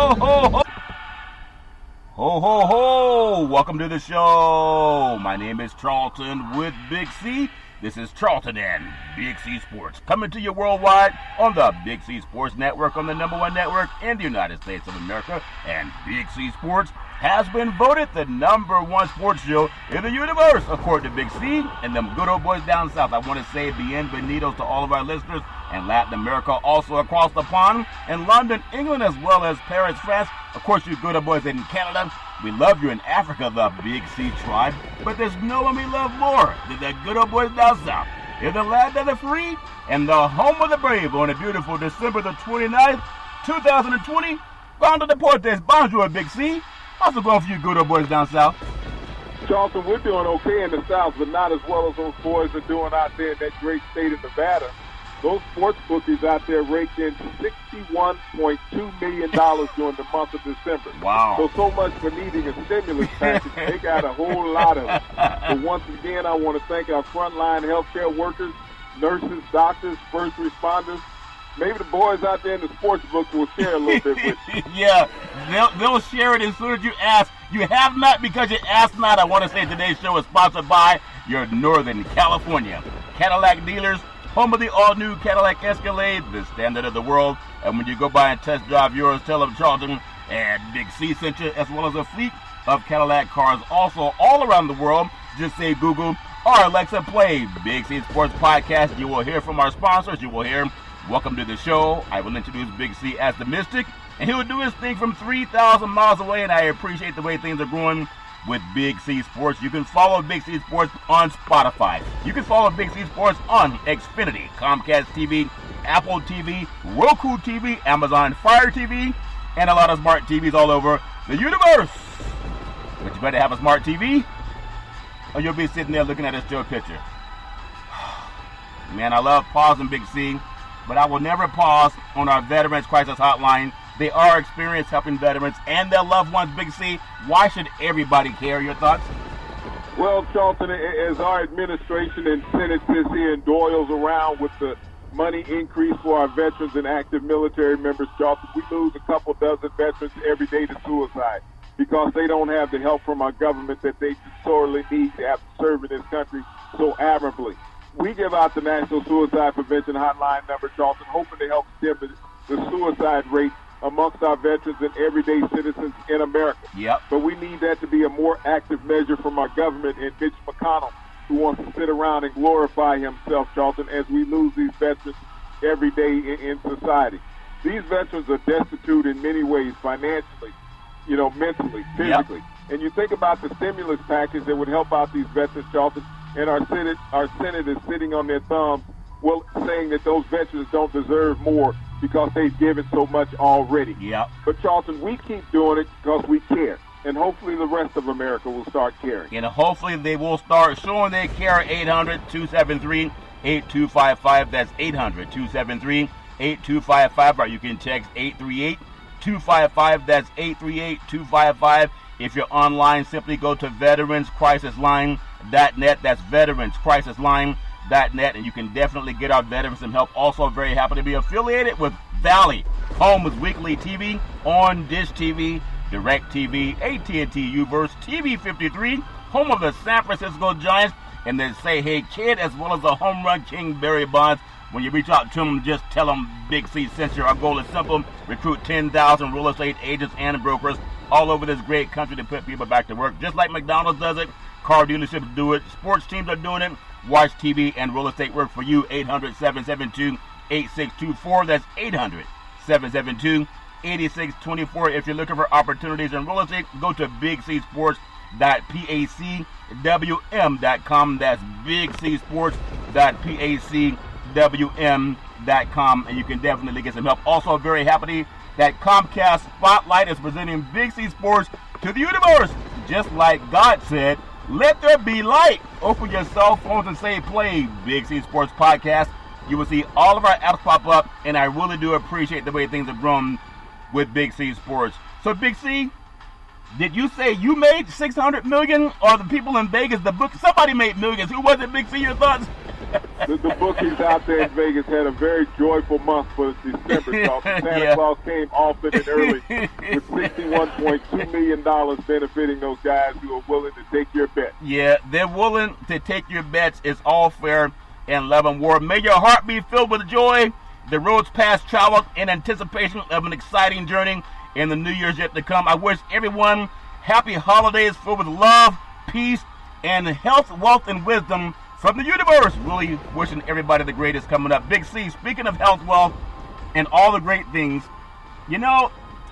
ho, ho, ho. Ho, ho, ho. Welcome to the show. My name is Charlton with Big C. This is Charlton and Big C Sports, coming to you worldwide on the Big C Sports Network, on the #1 network in the United States of America. And Big C Sports has been voted the #1 sports show in the universe, according to Big C and them good old boys down south. I want to say bienvenidos to all of our listeners in Latin America, also across the pond, in London, England, as well as Paris, France. Of course, you good old boys in Canada. We love you in Africa, the Big C tribe, but there's no one we love more than the good old boys down south. In the land of the free and the home of the brave on a beautiful December the 29th, 2020. Bondo Deportes, bonjour, Big C. How's it going for you good old boys down south? Charlton, we're doing okay in the South, but not as well as those boys are doing out there in that great state of Nevada. Those sports bookies out there raked in $61.2 million during the month of December. Wow. So much for needing a stimulus package. They got a whole lot of it. So once again, I want to thank our frontline healthcare workers, nurses, doctors, first responders. Maybe the boys out there in the sports book will share a little bit with you. Yeah, they'll share it as soon as you ask. You have not because you asked not. I want to say today's show is sponsored by your Northern California Cadillac dealers, home of the all-new Cadillac Escalade, the standard of the world. And when you go by and test drive yours, tell them Charlton and Big C sent you, as well as a fleet of Cadillac cars also all around the world. Just say Google or Alexa, play Big C Sports Podcast. You will hear from our sponsors. You will hear welcome to the show. I will introduce Big C as the Mystic, and he will do his thing from 3,000 miles away, and I appreciate the way things are growing with Big C Sports. You can follow Big C Sports on Spotify. You can follow Big C Sports on Xfinity, Comcast TV, Apple TV, Roku TV, Amazon Fire TV, and a lot of smart TVs all over the universe. But you better have a smart TV, or you'll be sitting there looking at a still picture. Man, I love pausing Big C, but I will never pause on our Veterans Crisis Hotline. They are experienced helping veterans and their loved ones, Big C. Why should everybody care? Your thoughts? Well, Charlton, as our administration and Senate sits here and doils around with the money increase for our veterans and active military members, Charlton, we lose a couple dozen veterans every day to suicide because they don't have the help from our government that they sorely need to have to serve in this country so admirably. We give out the National Suicide Prevention Hotline number, Charlton, hoping to help stem the suicide rate amongst our veterans and everyday citizens in America. Yep. But we need that to be a more active measure from our government and Mitch McConnell, who wants to sit around and glorify himself, Charlton, as we lose these veterans every day in society. These veterans are destitute in many ways, financially, mentally, physically. Yep. And you think about the stimulus package that would help out these veterans, Charlton, and our Senate is sitting on their thumbs, saying that those veterans don't deserve more because they've given so much already. Yep. But, Charlton, we keep doing it because we care. And hopefully the rest of America will start caring. And hopefully they will start showing they care. 800-273-8255. That's 800-273-8255. Or you can text 838-255. That's 838-255. If you're online, simply go to veteranscrisisline.net. That's veteranscrisisline.net. And you can definitely get our veterans some help. Also very happy to be affiliated with Valley, home of weekly TV on Dish TV, Direct TV, AT&T Uverse, TV 53, home of the San Francisco Giants, and the Say Hey Kid, as well as the Home Run King Barry Bonds. When you reach out to them, just tell them Big C sent you. Our goal is simple: recruit 10,000 real estate agents and brokers all over this great country to put people back to work, just like McDonald's does it. Car dealerships do it. Sports teams are doing it. Watch TV and real estate work for you. 800-772-8624. That's 800-772-8624. If you're looking for opportunities in real estate, go to bigcsports.pacwm.com. That's bigcsports.pacwm.com, and you can definitely get some help. Also, very happy that Comcast Spotlight is presenting Big C Sports to the universe. Just like God said, let there be light. Open your cell phones and say play Big C Sports Podcast. You will see all of our apps pop up, and I really do appreciate the way things have grown with Big C Sports. So, Big C, did you say you made $600 million, or the people in Vegas, the book, somebody made millions? Who was it, Big C? Your thoughts? The the bookies out there in Vegas had a very joyful month for December, Charlton. Santa Claus came often and early with $61.2 million benefiting those guys who are willing to take your bet. Yeah, they're willing to take your bets. It's all fair in love and war. May your heart be filled with joy. The roads past traveled in anticipation of an exciting journey in the New Year's yet to come. I wish everyone happy holidays filled with love, peace, and health, wealth, and wisdom from the universe. Really wishing everybody the greatest coming up. Big C, speaking of health, wealth, and all the great things, you know,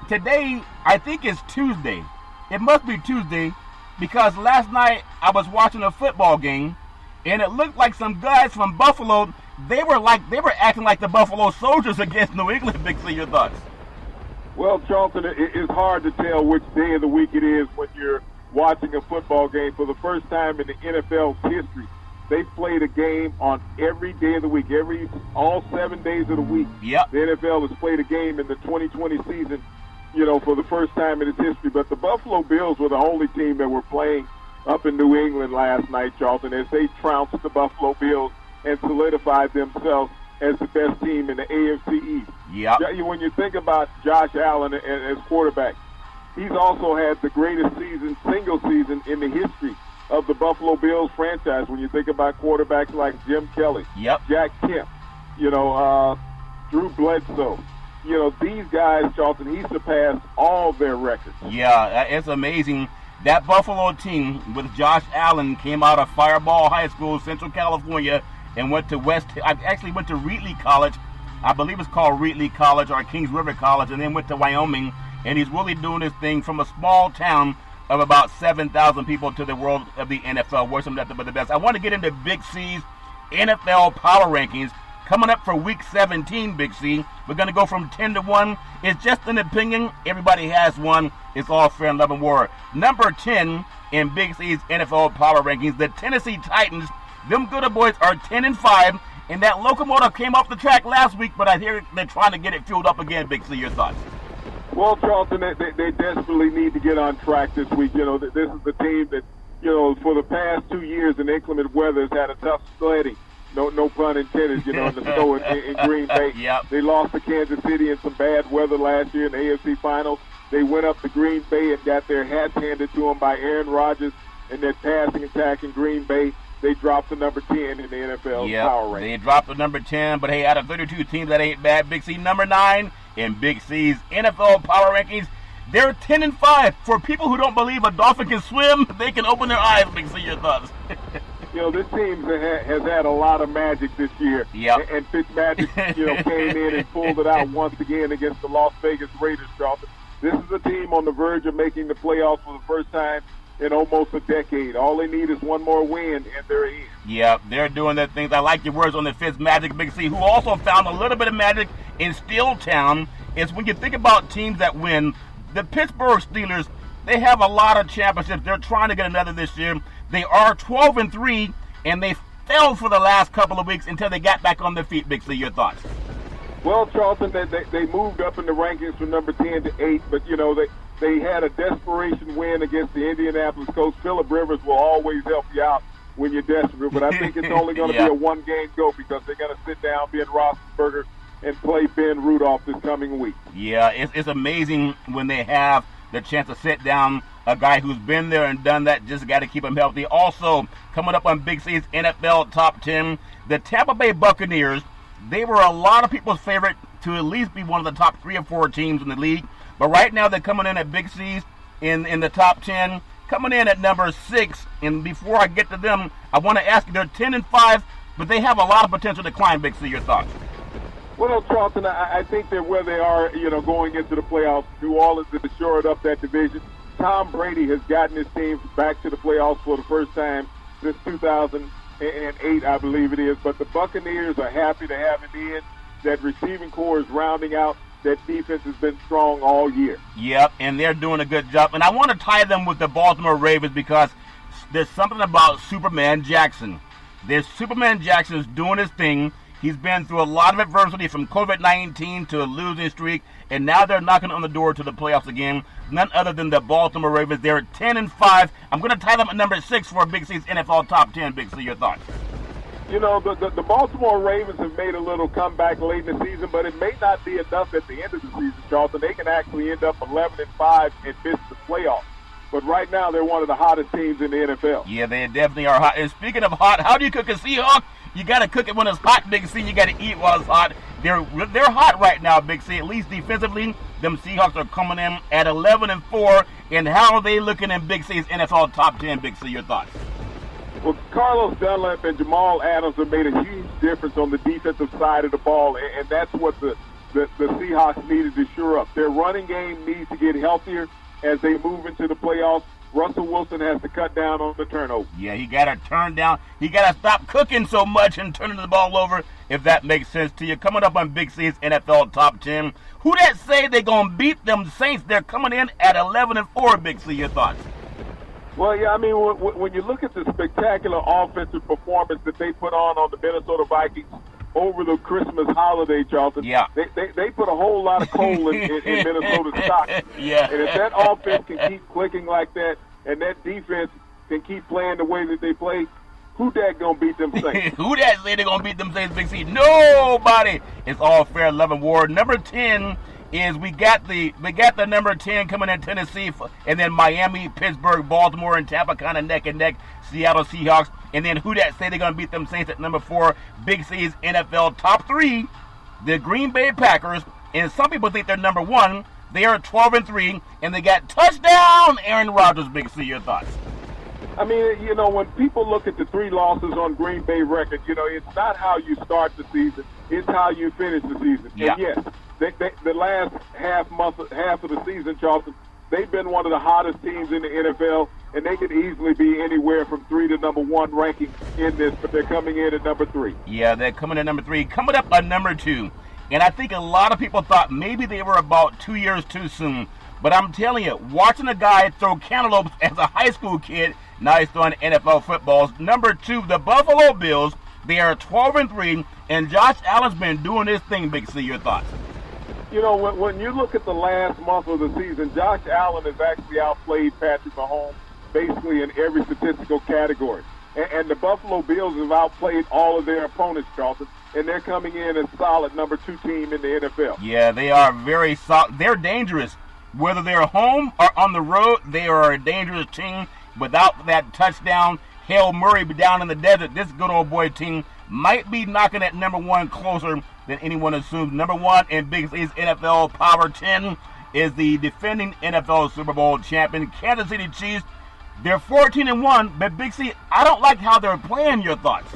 today I think it's Tuesday. It must be Tuesday because last night I was watching a football game and it looked like some guys from Buffalo, they were acting like the Buffalo Soldiers against New England. Big C, your thoughts? Well, Charlton, it's hard to tell which day of the week it is when you're watching a football game. For the first time in the NFL's history, they played a game on every day of the week, all 7 days of the week. Yep. The NFL has played a game in the 2020 season, you know, for the first time in its history. But the Buffalo Bills were the only team that were playing up in New England last night, Charlton, as they trounced the Buffalo Bills and solidified themselves as the best team in the AFC East. Yeah. When you think about Josh Allen as quarterback, he's also had the greatest single season in the history of the Buffalo Bills franchise. When you think about quarterbacks like Jim Kelly, Jack Kemp, you know, Drew Bledsoe, you know, these guys, Charlton, he surpassed all their records. Yeah, it's amazing. That Buffalo team with Josh Allen came out of Fireball High School, Central California, and went to I actually went to Wheatley College. I believe it's called Wheatley College or Kings River College, and then went to Wyoming. And he's really doing this thing from a small town of about 7,000 people to the world of the NFL. Wish him nothing but the best. I want to get into Big C's NFL Power Rankings. Coming up for Week 17, Big C. We're going to go from 10 to 1. It's just an opinion. Everybody has one. It's all fair and love and war. Number 10 in Big C's NFL Power Rankings, the Tennessee Titans. Them good boys are 10-5, and that locomotive came off the track last week, but I hear they're trying to get it fueled up again. Big C, your thoughts? Well, Charlton, they desperately need to get on track this week. You know, this is the team that, you know, for the past 2 years in inclement weather has had a tough sledding. No pun intended, you know, in the snow in Green Bay. Yep. They lost to Kansas City in some bad weather last year in the AFC Finals. They went up to Green Bay and got their hats handed to them by Aaron Rodgers and their passing attack in Green Bay. They dropped to number 10 in the NFL power ranking. They dropped to number 10, but hey, out of 32 teams, that ain't bad. Big C, number 9 in Big C's NFL Power Rankings. They're 10-5. For people who don't believe a dolphin can swim, they can open their eyes. Big C, your thoughts? You know, this team has had a lot of magic this year. Yep. And Fitzmagic, you know, came in and pulled it out once again against the Las Vegas Raiders, Charlton. This is a team on the verge of making the playoffs for the first time in almost a decade. All they need is one more win, and they're in. Yeah, they're doing their things. I like your words on the Fitzmagic, Big C, who also found a little bit of magic in Steeltown. Is when you think about teams that win, the Pittsburgh Steelers, they have a lot of championships. They're trying to get another this year. They are 12-3, and they fell for the last couple of weeks until they got back on their feet. Big C, your thoughts? Well, Charlton, they moved up in the rankings from number 10 to 8, but, you know, they had a desperation win against the Indianapolis Colts. Phillip Rivers will always help you out when you're desperate, but I think it's only going to be a one-game go because they're going to sit down Ben Roethlisberger and play Ben Rudolph this coming week. Yeah, it's amazing when they have the chance to sit down a guy who's been there and done that. Just got to keep him healthy. Also, coming up on Big C's NFL Top 10, the Tampa Bay Buccaneers. They were a lot of people's favorite to at least be one of the top 3 or 4 teams in the league. But right now they're coming in at Big C's in the top 10, coming in at number 6. And before I get to them, I want to ask you, they're 10-5, but they have a lot of potential to climb. Big C, your thoughts? Well, Charlton, I think that where they are, you know, going into the playoffs, New Orleans has shored up that division. Tom Brady has gotten his team back to the playoffs for the first time since 2008, I believe it is. But the Buccaneers are happy to have it in. That receiving core is rounding out. That defense has been strong all year. Yep, and they're doing a good job. And I want to tie them with the Baltimore Ravens because there's something about Superman Jackson. Superman Jackson's doing his thing. He's been through a lot of adversity from COVID-19 to a losing streak, and now they're knocking on the door to the playoffs again. None other than the Baltimore Ravens. They're 10-5. I'm going to tie them at number 6 for Big C's NFL Top 10. Big C, your thoughts? You know, the Baltimore Ravens have made a little comeback late in the season, but it may not be enough at the end of the season, Charlton. They can actually end up 11-5 and miss the playoffs. But right now, they're one of the hottest teams in the NFL. Yeah, they definitely are hot. And speaking of hot, how do you cook a Seahawk? You got to cook it when it's hot, Big C. You got to eat while it's hot. They're hot right now, Big C. At least defensively, them Seahawks are coming in at 11-4. And how are they looking in Big C's NFL top 10, Big C? Your thoughts? Well, Carlos Dunlap and Jamal Adams have made a huge difference on the defensive side of the ball, and that's what the Seahawks needed to shore up. Their running game needs to get healthier as they move into the playoffs. Russell Wilson has to cut down on the turnover. Yeah, he got to turn down. He got to stop cooking so much and turning the ball over, if that makes sense to you. Coming up on Big C's NFL Top 10, who that say they going to beat them Saints? They're coming in at 11-4, Big C. Your thoughts? Well, yeah, I mean, when you look at the spectacular offensive performance that they put on the Minnesota Vikings over the Christmas holiday, Charlton, yeah. they put a whole lot of coal in Minnesota's stock. Yeah. And if that offense can keep clicking like that and that defense can keep playing the way that they play, who that going to beat them Saints? Who that say they going to beat them Saints, Big C? Nobody. It's all fair, love, and war. Number 10 is we got the number 10 coming in Tennessee, and then Miami, Pittsburgh, Baltimore, and Tampa kind of neck and neck. Seattle Seahawks, and then who that say they're going to beat them Saints at number 4? Big C's NFL top 3, the Green Bay Packers, and some people think they're number 1. They are 12-3, and they got touchdown Aaron Rodgers. Big C, your thoughts? I mean, you know, when people look at the 3 losses on Green Bay record, you know, it's not how you start the season, it's how you finish the season. Yeah. And yes, the last half of the season, Charlton, they've been one of the hottest teams in the NFL, and they could easily be anywhere from 3 to number 1 ranking in this, but they're coming in at number 3. Yeah, they're coming in at number 3. Coming up on number 2, and I think a lot of people thought maybe they were about 2 years too soon, but I'm telling you, watching a guy throw cantaloupes as a high school kid, now he's throwing NFL footballs. Number 2, the Buffalo Bills, they are 12-3, and Josh Allen's been doing his thing, Big C. Your thoughts? You know, when you look at the last month of the season, Josh Allen has actually outplayed Patrick Mahomes basically in every statistical category. And the Buffalo Bills have outplayed all of their opponents, Charlton, and they're coming in as solid number 2 team in the NFL. Yeah, they are very solid. They're dangerous. Whether they're home or on the road, they are a dangerous team. Without that touchdown, Hail Murray down in the desert, this good old boy team might be knocking at number 1 closer than anyone assumes. Number 1 in Big C's NFL Power 10 is the defending NFL Super Bowl champion, Kansas City Chiefs. They're 14-1, but Big C, I don't like how they're playing. Your thoughts?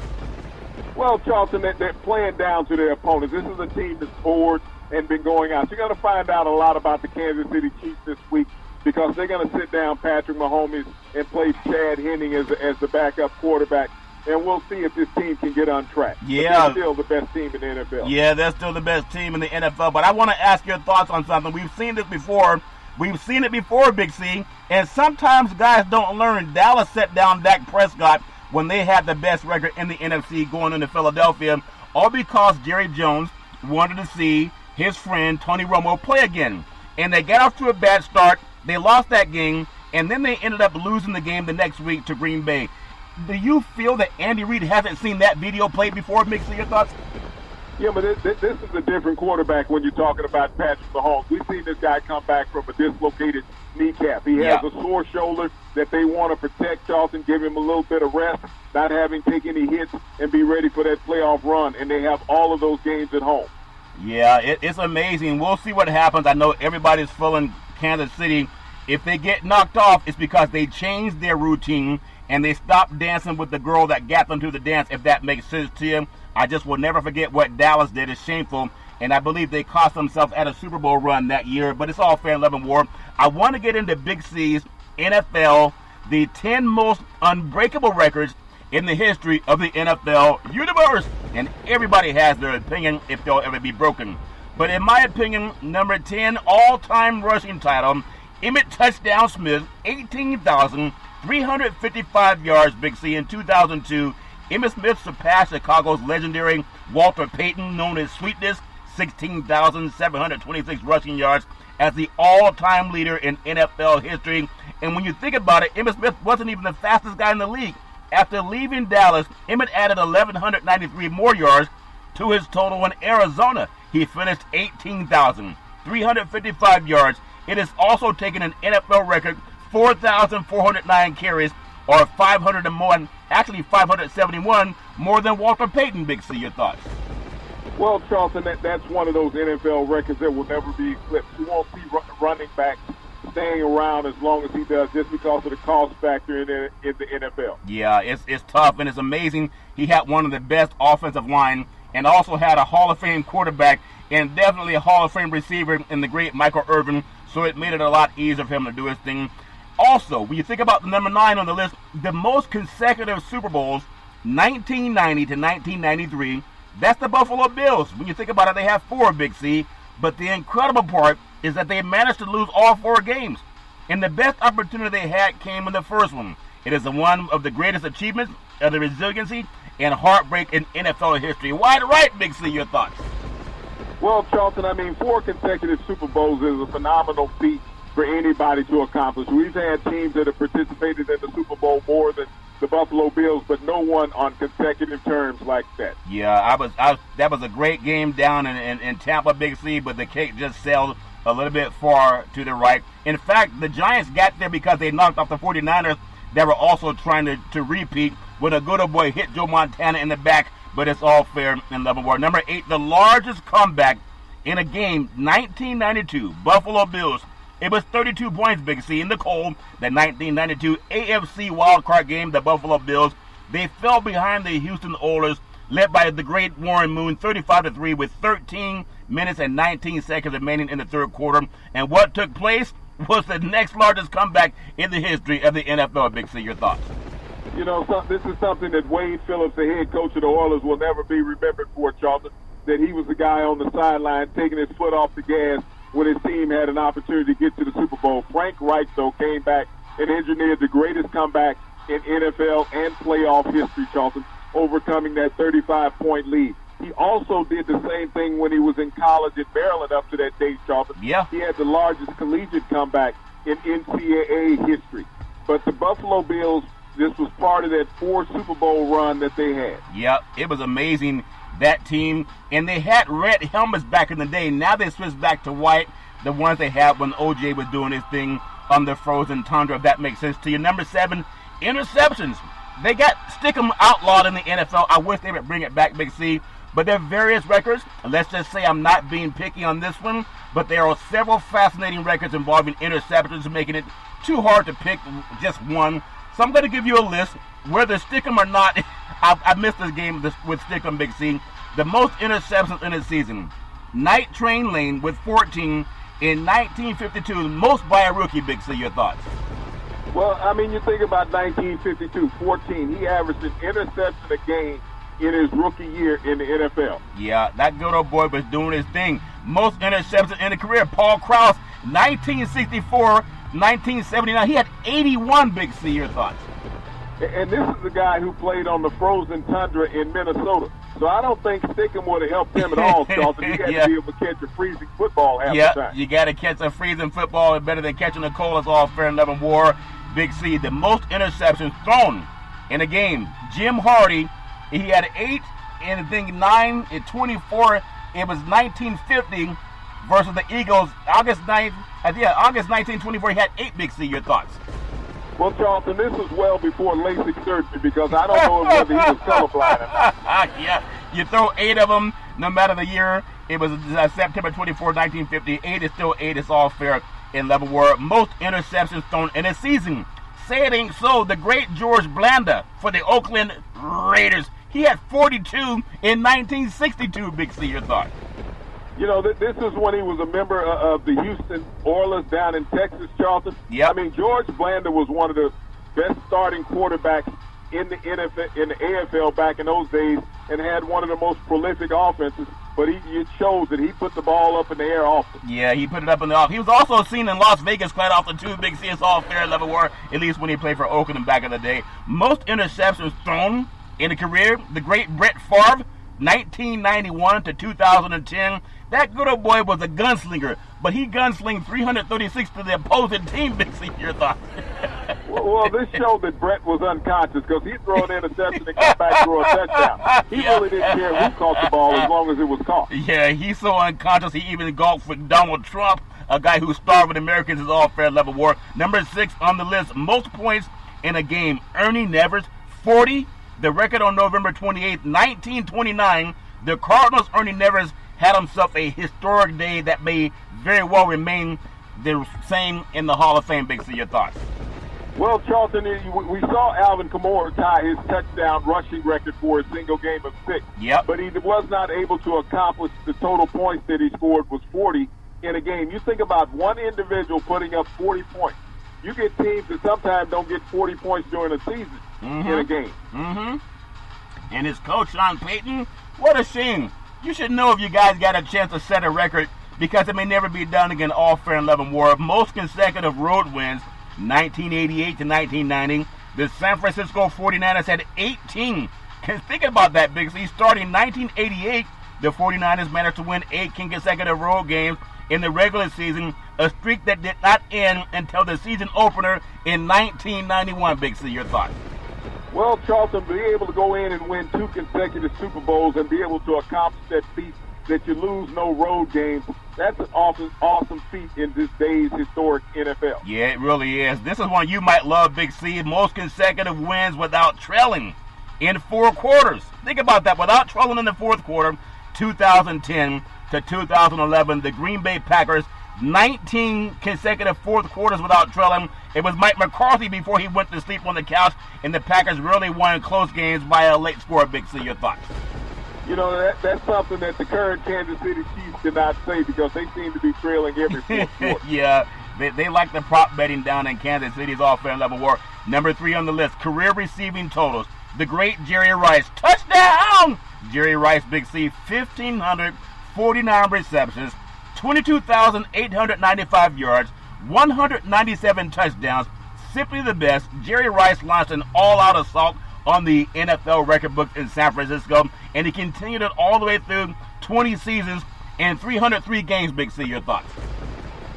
Well, Charlton, they're playing down to their opponents. This is a team that's bored and been going out. You're going to find out a lot about the Kansas City Chiefs this week because they're going to sit down Patrick Mahomes and play Chad Henne as the backup quarterback. And we'll see if this team can get on track. Yeah. But they're still the best team in the NFL. Yeah, they're still the best team in the NFL. But I want to ask your thoughts on something. We've seen this before. We've seen it before, Big C. And sometimes guys don't learn. Dallas set down Dak Prescott when they had the best record in the NFC going into Philadelphia, all because Jerry Jones wanted to see his friend Tony Romo play again. And they got off to a bad start. They lost that game. And then they ended up losing the game the next week to Green Bay. Do you feel that Andy Reid hasn't seen that video played before? Mix of your thoughts? Yeah, but this is a different quarterback when you're talking about Patrick Mahomes. We've seen this guy come back from a dislocated kneecap. He has a sore shoulder that they want to protect, Charlton, give him a little bit of rest, not having taken any hits, and be ready for that playoff run. And they have all of those games at home. Yeah, it's amazing. We'll see what happens. I know everybody's feeling Kansas City. If they get knocked off, it's because they changed their routine and they stopped dancing with the girl that got them to the dance, if that makes sense to you. I just will never forget what Dallas did. It's shameful, and I believe they cost themselves at a Super Bowl run that year, but it's all fair and love and war. I want to get into Big C's NFL, the 10 most unbreakable records in the history of the NFL universe, and everybody has their opinion if they'll ever be broken. But in my opinion, number 10 all-time rushing title, Emmitt Touchdown Smith, 18,355 yards, Big C, in 2002. Emmitt Smith surpassed Chicago's legendary Walter Payton, known as Sweetness, 16,726 rushing yards, as the all-time leader in NFL history. And when you think about it, Emmitt Smith wasn't even the fastest guy in the league. After leaving Dallas, Emmett added 1,193 more yards to his total in Arizona. He finished 18,355 yards. It has also taken an NFL record 4,409 carries, or 571 more than Walter Payton. Big C, your thoughts? Well, Charlton, that's one of those NFL records that will never be eclipsed. You won't see running backs staying around as long as he does just because of the cost factor in the NFL. Yeah, it's tough, and it's amazing. He had one of the best offensive line and also had a Hall of Fame quarterback and definitely a Hall of Fame receiver in the great Michael Irvin, so it made it a lot easier for him to do his thing. Also, when you think about the number 9 on the list, the most consecutive Super Bowls, 1990 to 1993, that's the Buffalo Bills. When you think about it, they have 4, Big C, but the incredible part is that they managed to lose all 4 games, and the best opportunity they had came in the first one. It is one of the greatest achievements of the resiliency and heartbreak in NFL history. Wide right, Big C, your thoughts? Well, Charlton, 4 consecutive Super Bowls is a phenomenal feat for anybody to accomplish. We've had teams that have participated in the Super Bowl more than the Buffalo Bills, but no one on consecutive terms like that. Yeah, that was a great game down in Tampa, Big C, but the cake just sailed a little bit far to the right. In fact, the Giants got there because they knocked off the 49ers that were also trying to repeat when a good old boy hit Joe Montana in the back, but it's all fair in love and war. Number 8, the largest comeback in a game, 1992, Buffalo Bills. It was 32 points, Big C, in the cold. The 1992 AFC wildcard game, the Buffalo Bills, they fell behind the Houston Oilers, led by the great Warren Moon, 35-3, with 13 minutes and 19 seconds remaining in the third quarter. And what took place was the next largest comeback in the history of the NFL. Big C, your thoughts? This is something that Wade Phillips, the head coach of the Oilers, will never be remembered for, Charlton, that he was the guy on the sideline taking his foot off the gas when his team had an opportunity to get to the Super Bowl. Frank Reich, though, came back and engineered the greatest comeback in NFL and playoff history, Charlton, overcoming that 35-point lead. He also did the same thing when he was in college at Maryland up to that date, Charlton. Yeah. He had the largest collegiate comeback in NCAA history. But the Buffalo Bills, this was part of that 4 Super Bowl run that they had. Yep, it was amazing, that team. And they had red helmets back in the day. Now they switched back to white, the ones they had when O.J. was doing his thing on the frozen tundra, if that makes sense to you. Number 7, interceptions. They got Stickum outlawed in the NFL. I wish they would bring it back, Big C. But there are various records. Let's just say I'm not being picky on this one, but there are several fascinating records involving interceptions, making it too hard to pick just one. So I'm going to give you a list, whether Stickum or not. I missed this game with Stickum, Big C. The most interceptions in a season. Night Train Lane with 14 in 1952, most by a rookie, Big C. Your thoughts? Well, you think about 1952, 14. He averaged an interception a game in his rookie year in the NFL. Yeah, that good old boy was doing his thing. Most interceptions in a career. Paul Krause, 1964, 1979. He had 81, Big C. Your thoughts? And this is the guy who played on the frozen tundra in Minnesota. So I don't think Stickum would have helped him at all, Charlton. He had to be able to catch a freezing football half the time. You got to catch a freezing football better than catching a cold. It's all fair and love and war. Big C, the most interceptions thrown in a game. Jim Hardy, he had 8, and I think 9 and 24. It was 1950 versus the Eagles. August 1924, he had 8, Big C. Your thoughts? Well, Charlton, this was well before LASIK surgery because I don't know whether he was colorblind or not. Yeah, you throw 8 of them, no matter the year. It was September 24, 1950. 8 is still 8. It's all fair in level war. Most interceptions thrown in a season. Say it ain't so. The great George Blanda for the Oakland Raiders. He had 42 in 1962, Big C. Your thought? This is when he was a member of the Houston Oilers down in Texas, Charlton. Yeah. George Blanda was one of the best starting quarterbacks in the NFL, in the AFL back in those days, and had one of the most prolific offenses. But it shows that he put the ball up in the air often. Yeah, he put it up in the off. He was also seen in Las Vegas quite often too. Big C, it's all fair level war, at least when he played for Oakland back in the day. Most interceptions thrown in a career, the great Brett Favre, 1991 to 2010. That good old boy was a gunslinger, but he gunslinged 336 to the opposing team. Big C, your thoughts? Well, this showed that Brett was unconscious because he threw an interception and come back through a touchdown. He really didn't care who caught the ball as long as it was caught. Yeah, he's so unconscious he even golfed with Donald Trump, a guy who starved Americans is all fair level war. Number 6 on the list, most points in a game. Ernie Nevers, 40. The record on November 28th, 1929. The Cardinals' Ernie Nevers had himself a historic day that may very well remain the same in the Hall of Fame. Big C, your thoughts? Well, Charlton, we saw Alvin Kamara tie his touchdown rushing record for a single game of 6. Yep. But he was not able to accomplish the total points that he scored was 40 in a game. You think about one individual putting up 40 points. You get teams that sometimes don't get 40 points during a season in a game. And his coach, Sean Payton, what a shame. You should know if you guys got a chance to set a record because it may never be done again, all fair and level war. Most consecutive road wins, 1988 to 1990. The San Francisco 49ers had 18. Think about that, Big C. Starting 1988, the 49ers managed to win 8 consecutive road games in the regular season, a streak that did not end until the season opener in 1991. Big C, your thoughts? Well, Charlton, being able to go in and win 2 consecutive Super Bowls and be able to accomplish that feat that you lose no road games, that's an awesome feat in this day's historic NFL. Yeah, it really is. This is one you might love, Big C. Most consecutive wins without trailing in 4 quarters. Think about that. Without trailing in the fourth quarter, 2010 to 2011, the Green Bay Packers, 19 consecutive fourth quarters without trailing. It was Mike McCarthy before he went to sleep on the couch, and the Packers really won close games by a late score. Big C, your thoughts? You know, that's something that the current Kansas City Chiefs did not say because they seem to be trailing every fourth quarter. Yeah, they like the prop betting down in Kansas City's all fair level war. Number 3 on the list, career receiving totals. The great Jerry Rice, touchdown! Jerry Rice, Big C, 1,549 receptions, 22,895 yards, 197 touchdowns. Simply the best. Jerry Rice launched an all-out assault on the NFL record books in San Francisco, and he continued it all the way through 20 seasons and 303 games. Big C, your thoughts?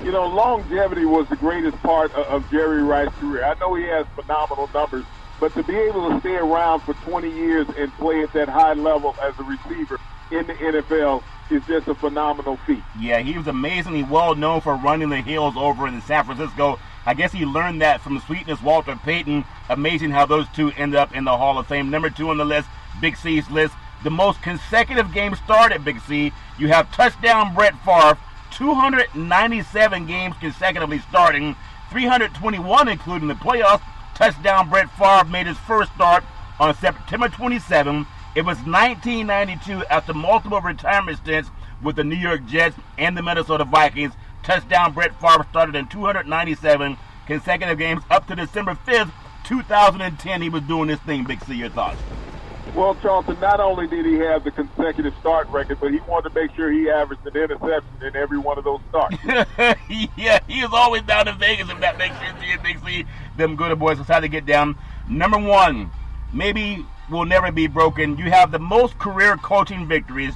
You know, longevity was the greatest part of Jerry Rice's career. I know he has phenomenal numbers, but to be able to stay around for 20 years and play at that high level as a receiver in the NFL is just a phenomenal feat. Yeah, he was amazingly well known for running the hills over in San Francisco. I guess he learned that from Sweetness Walter Payton. Amazing how those two end up in the Hall of Fame. Number 2 on the list, Big C's list, the most consecutive games started, Big C. You have touchdown Brett Favre, 297 games consecutively starting, 321 including the playoffs. Touchdown Brett Favre made his first start on September 27. It was 1992 after multiple retirement stints with the New York Jets and the Minnesota Vikings. Touchdown Brett Favre started in 297 consecutive games up to December 5th, 2010. He was doing this thing. Big C, your thoughts? Well, Charlton, not only did he have the consecutive start record, but he wanted to make sure he averaged an interception in every one of those starts. Yeah, he is always down in Vegas, if that makes sense to you, Big C. Them good boys decided to get down. Number 1, maybe will never be broken. You have the most career coaching victories.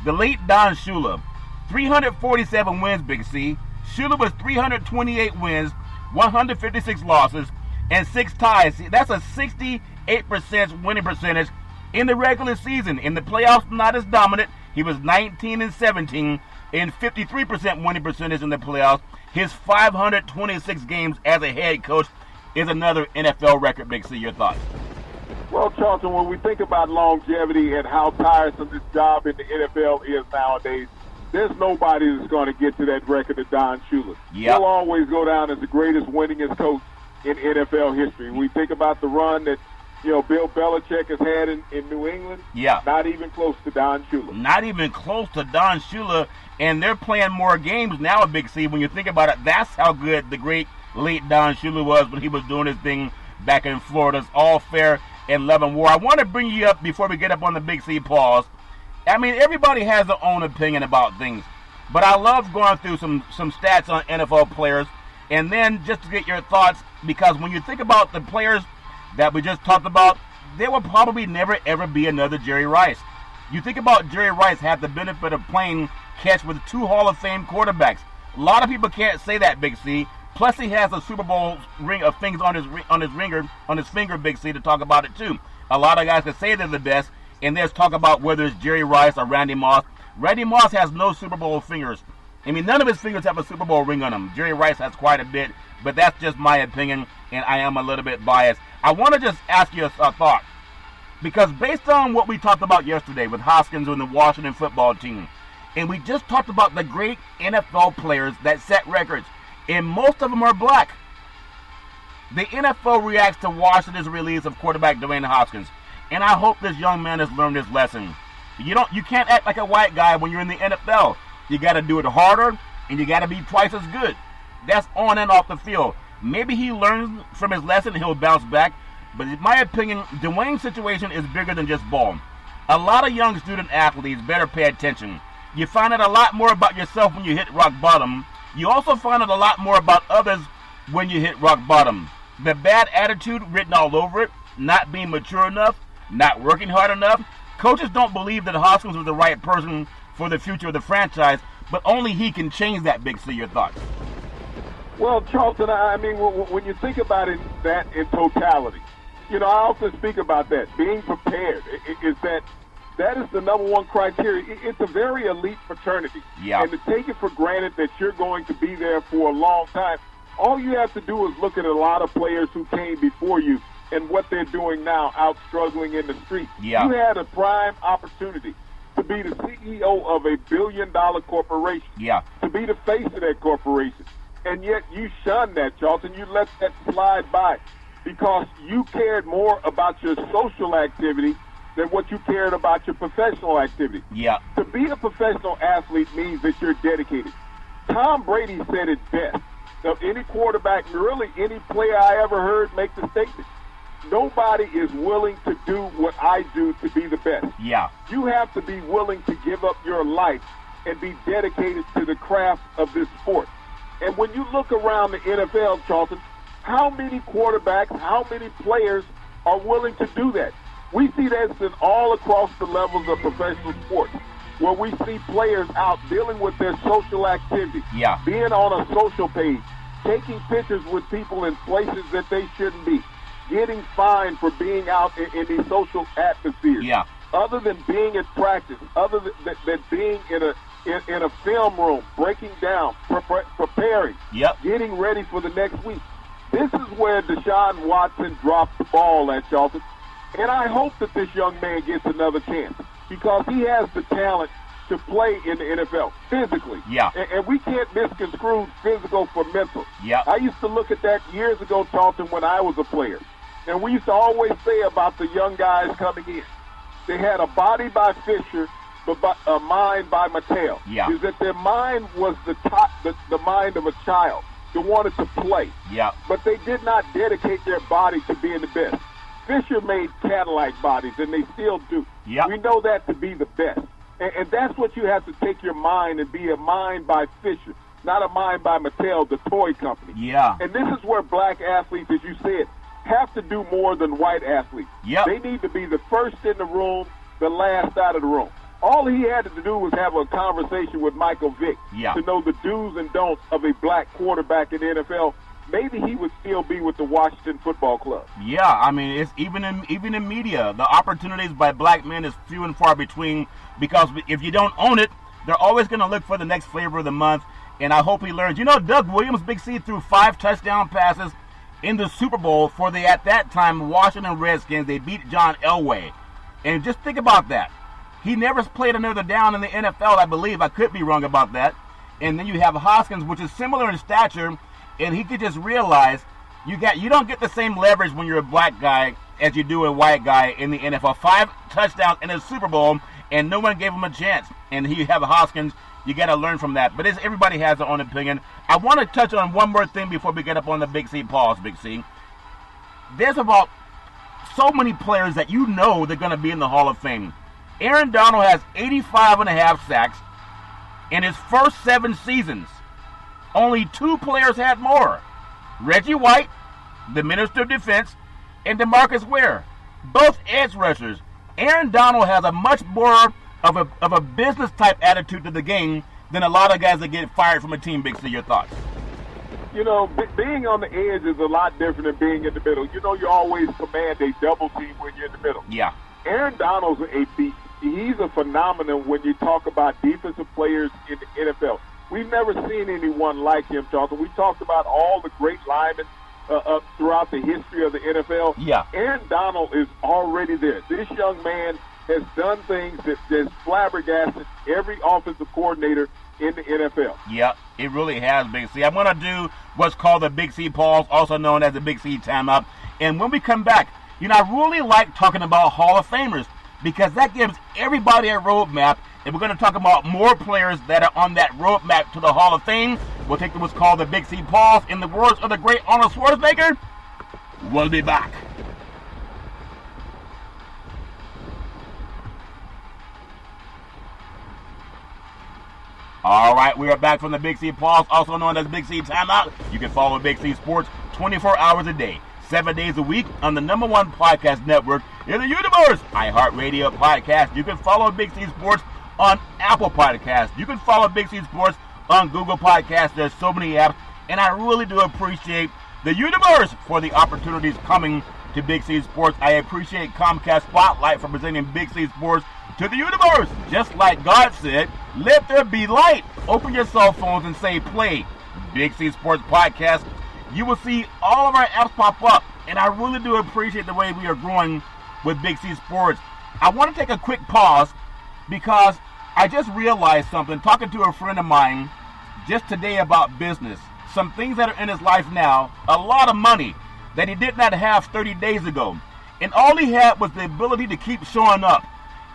The late Don Shula, 347 wins, Big C. Shula was 328 wins, 156 losses, and 6 ties. See, that's a 68% winning percentage in the regular season. In the playoffs, not as dominant. He was 19-17 and 53% winning percentage in the playoffs. His 526 games as a head coach is another NFL record. Big C, your thoughts? Well, Charlton, when we think about longevity and how tiresome this job in the NFL is nowadays, there's nobody that's going to get to that record of Don Shula. Yep. He'll always go down as the greatest winningest coach in NFL history. We think about the run that Bill Belichick has had in New England. Yeah. Not even close to Don Shula. Not even close to Don Shula, and they're playing more games now, Big C. When you think about it, that's how good the great late Don Shula was when he was doing his thing back in Florida's all fair and level war. I want to bring you up before we get up on the Big C pause. I mean, everybody has their own opinion about things, but I love going through some stats on NFL players, and then just to get your thoughts, because when you think about the players that we just talked about, there will probably never ever be another Jerry Rice. You think about Jerry Rice had the benefit of playing catch with 2 Hall of Fame quarterbacks. A lot of people can't say that, Big C. Plus, he has a Super Bowl ring of things on his finger, Big C, to talk about it too. A lot of guys can say they're the best, and there's talk about whether it's Jerry Rice or Randy Moss. Randy Moss has no Super Bowl fingers. I mean, none of his fingers have a Super Bowl ring on them. Jerry Rice has quite a bit, but that's just my opinion, and I am a little bit biased. I want to just ask you a thought, because based on what we talked about yesterday with Hoskins and the Washington football team, and we just talked about the great NFL players that set records, and most of them are black. The NFL reacts to Washington's release of quarterback Dwayne Haskins, and I hope this young man has learned his lesson. You can't act like a white guy when you're in the NFL. You got to do it harder, and you got to be twice as good. That's on and off the field. Maybe he learns from his lesson and he'll bounce back, but in my opinion, Dwayne's situation is bigger than just ball. A lot of young student athletes better pay attention. You find out a lot more about yourself when you hit rock bottom. You also find out a lot more about others when you hit rock bottom. The bad attitude written all over it, not being mature enough, not working hard enough. Coaches don't believe that Hoskins was the right person for the future of the franchise, but only he can change that. Big C, your thoughts? Well, Charlton, I mean, when you think about it, that in totality, I often speak about that. Being prepared is that is the number one criteria. It's a very elite fraternity. Yeah. And to take it for granted that you're going to be there for a long time, all you have to do is look at a lot of players who came before you and what they're doing now out struggling in the street. Yeah. You had a prime opportunity to be the CEO of a billion-dollar corporation, to be the face of that corporation. And yet you shunned that, Charlton. You let that slide by because you cared more about your social activity than what you cared about your professional activity. Yeah. To be a professional athlete means that you're dedicated. Tom Brady said it best. Now, any quarterback, really any player I ever heard make the statement, nobody is willing to do what I do to be the best. Yeah. You have to be willing to give up your life and be dedicated to the craft of this sport. And when you look around the NFL, Charlton, how many quarterbacks, how many players are willing to do that? We see that in all across the levels of professional sports, where we see players out dealing with their social activity, being on a social page, taking pictures with people in places that they shouldn't be, getting fined for being out in these social atmospheres. Yeah. Other than being at practice, other than being in a film room, breaking down, preparing, getting ready for the next week. This is where Deshaun Watson dropped the ball at, Charlton. And I hope that this young man gets another chance because he has the talent to play in the NFL physically. Yeah. And we can't misconstrue physical for mental. Yeah. I used to look at that years ago, Charlton, when I was a player. And we used to always say about the young guys coming in, they had a body by Fisher, but a mind by Mattel. Yeah. Is that their mind was the mind of a child that wanted to play. Yeah. But they did not dedicate their body to being the best. Fisher made Cadillac bodies, and they still do. Yep. We know that to be the best. And that's what you have to take your mind and be a mind by Fisher, not a mind by Mattel, the toy company. Yeah. And this is where black athletes, as you said, have to do more than white athletes. Yep. They need to be the first in the room, the last out of the room. All he had to do was have a conversation with Michael Vick to know the do's and don'ts of a black quarterback in the NFL. Maybe he would still be with the Washington Football Club. Yeah, I mean, it's even in media, the opportunities by black men is few and far between because if you don't own it, they're always going to look for the next flavor of the month, and I hope he learns. You know, Doug Williams, Big C, threw 5 touchdown passes in the Super Bowl for the, at that time, Washington Redskins. They beat John Elway. And just think about that. He never played another down in the NFL, I believe. I could be wrong about that. And then you have Hoskins, which is similar in stature, and he could just realize you don't get the same leverage when you're a black guy as you do a white guy in the NFL. 5 touchdowns in a Super Bowl, and no one gave him a chance. And you have Hoskins. You got to learn from that. But everybody has their own opinion. I want to touch on one more thing before we get up on the Big C. Pause, Big C. There's about so many players that you know they're going to be in the Hall of Fame. Aaron Donald has 85.5 sacks in his first 7 seasons. Only 2 players had more. Reggie White, the Minister of Defense, and DeMarcus Ware, both edge rushers. Aaron Donald has a much more of a business-type attitude to the game than a lot of guys that get fired from a team. Big C, your thoughts? You know, being on the edge is a lot different than being in the middle. You know, you always command a double team when you're in the middle. Yeah. Aaron Donald's a beast. He's a phenomenon when you talk about defensive players in the NFL. We've never seen anyone like him, Charlton. We talked about all the great linemen throughout the history of the NFL. Yeah. Aaron Donald is already there. This young man has done things that has flabbergasted every offensive coordinator in the NFL. Yeah, it really has, Big C. I'm going to do what's called the Big C pause, also known as the Big C timeout. And when we come back, you know, I really like talking about Hall of Famers because that gives everybody a roadmap. And we're going to talk about more players that are on that roadmap to the Hall of Fame. We'll take what's called the Big C pause. In the words of the great Arnold Schwarzenegger, we'll be back. All right, we are back from the Big C pause, also known as Big C timeout. You can follow Big C Sports 24 hours a day, 7 days a week on the #1 podcast network in the universe, iHeartRadio Podcast. You can follow Big C Sports on Apple Podcasts. You can follow Big C Sports on Google Podcasts. There's so many apps, and I really do appreciate the universe for the opportunities coming to Big C Sports. I appreciate Comcast Spotlight for presenting Big C Sports to the universe. Just like God said, let there be light. Open your cell phones and say play Big C Sports Podcast. You will see all of our apps pop up, and I really do appreciate the way we are growing with Big C Sports. I want to take a quick pause because I just realized something talking to a friend of mine just today about business. Some things that are in his life now, a lot of money that he did not have 30 days ago. And all he had was the ability to keep showing up.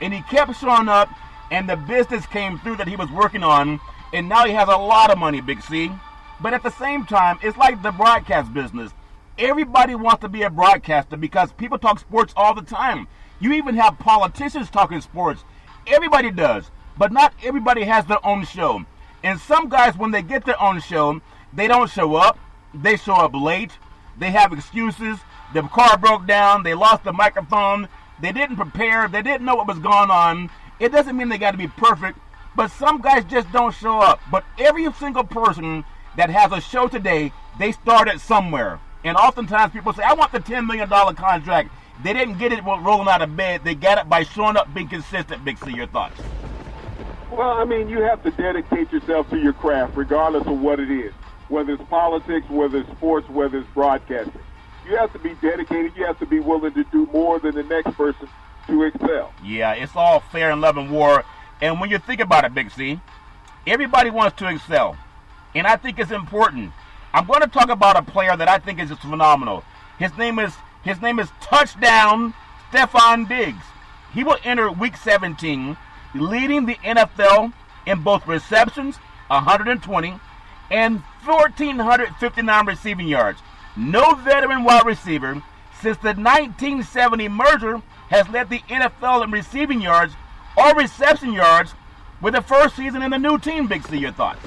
And he kept showing up, and the business came through that he was working on, and now he has a lot of money, Big C. But at the same time, it's like the broadcast business. Everybody wants to be a broadcaster because people talk sports all the time. You even have politicians talking sports. Everybody does, but not everybody has their own show. And some guys, when they get their own show, they don't show up. They show up late. They have excuses. The car broke down. They lost the microphone. They didn't prepare. They didn't know what was going on. It doesn't mean they got to be perfect, but some guys just don't show up. But every single person that has a show today, they started somewhere. And oftentimes people say, I want the $10 million contract. They didn't get it while rolling out of bed. They got it by showing up, being consistent. Big C, your thoughts? Well, I mean, you have to dedicate yourself to your craft, regardless of what it is, whether it's politics, whether it's sports, whether it's broadcasting. You have to be dedicated. You have to be willing to do more than the next person to excel. Yeah, it's all fair and love and war. And when you think about it, Big C, everybody wants to excel. And I think it's important. I'm going to talk about a player that I think is just phenomenal. His name is Touchdown Stefon Diggs. He will enter Week 17 leading the NFL in both receptions, 120, and 1,459 receiving yards. No veteran wide receiver since the 1970 merger has led the NFL in receiving yards or reception yards with the first season in the new team. Big C, your thoughts?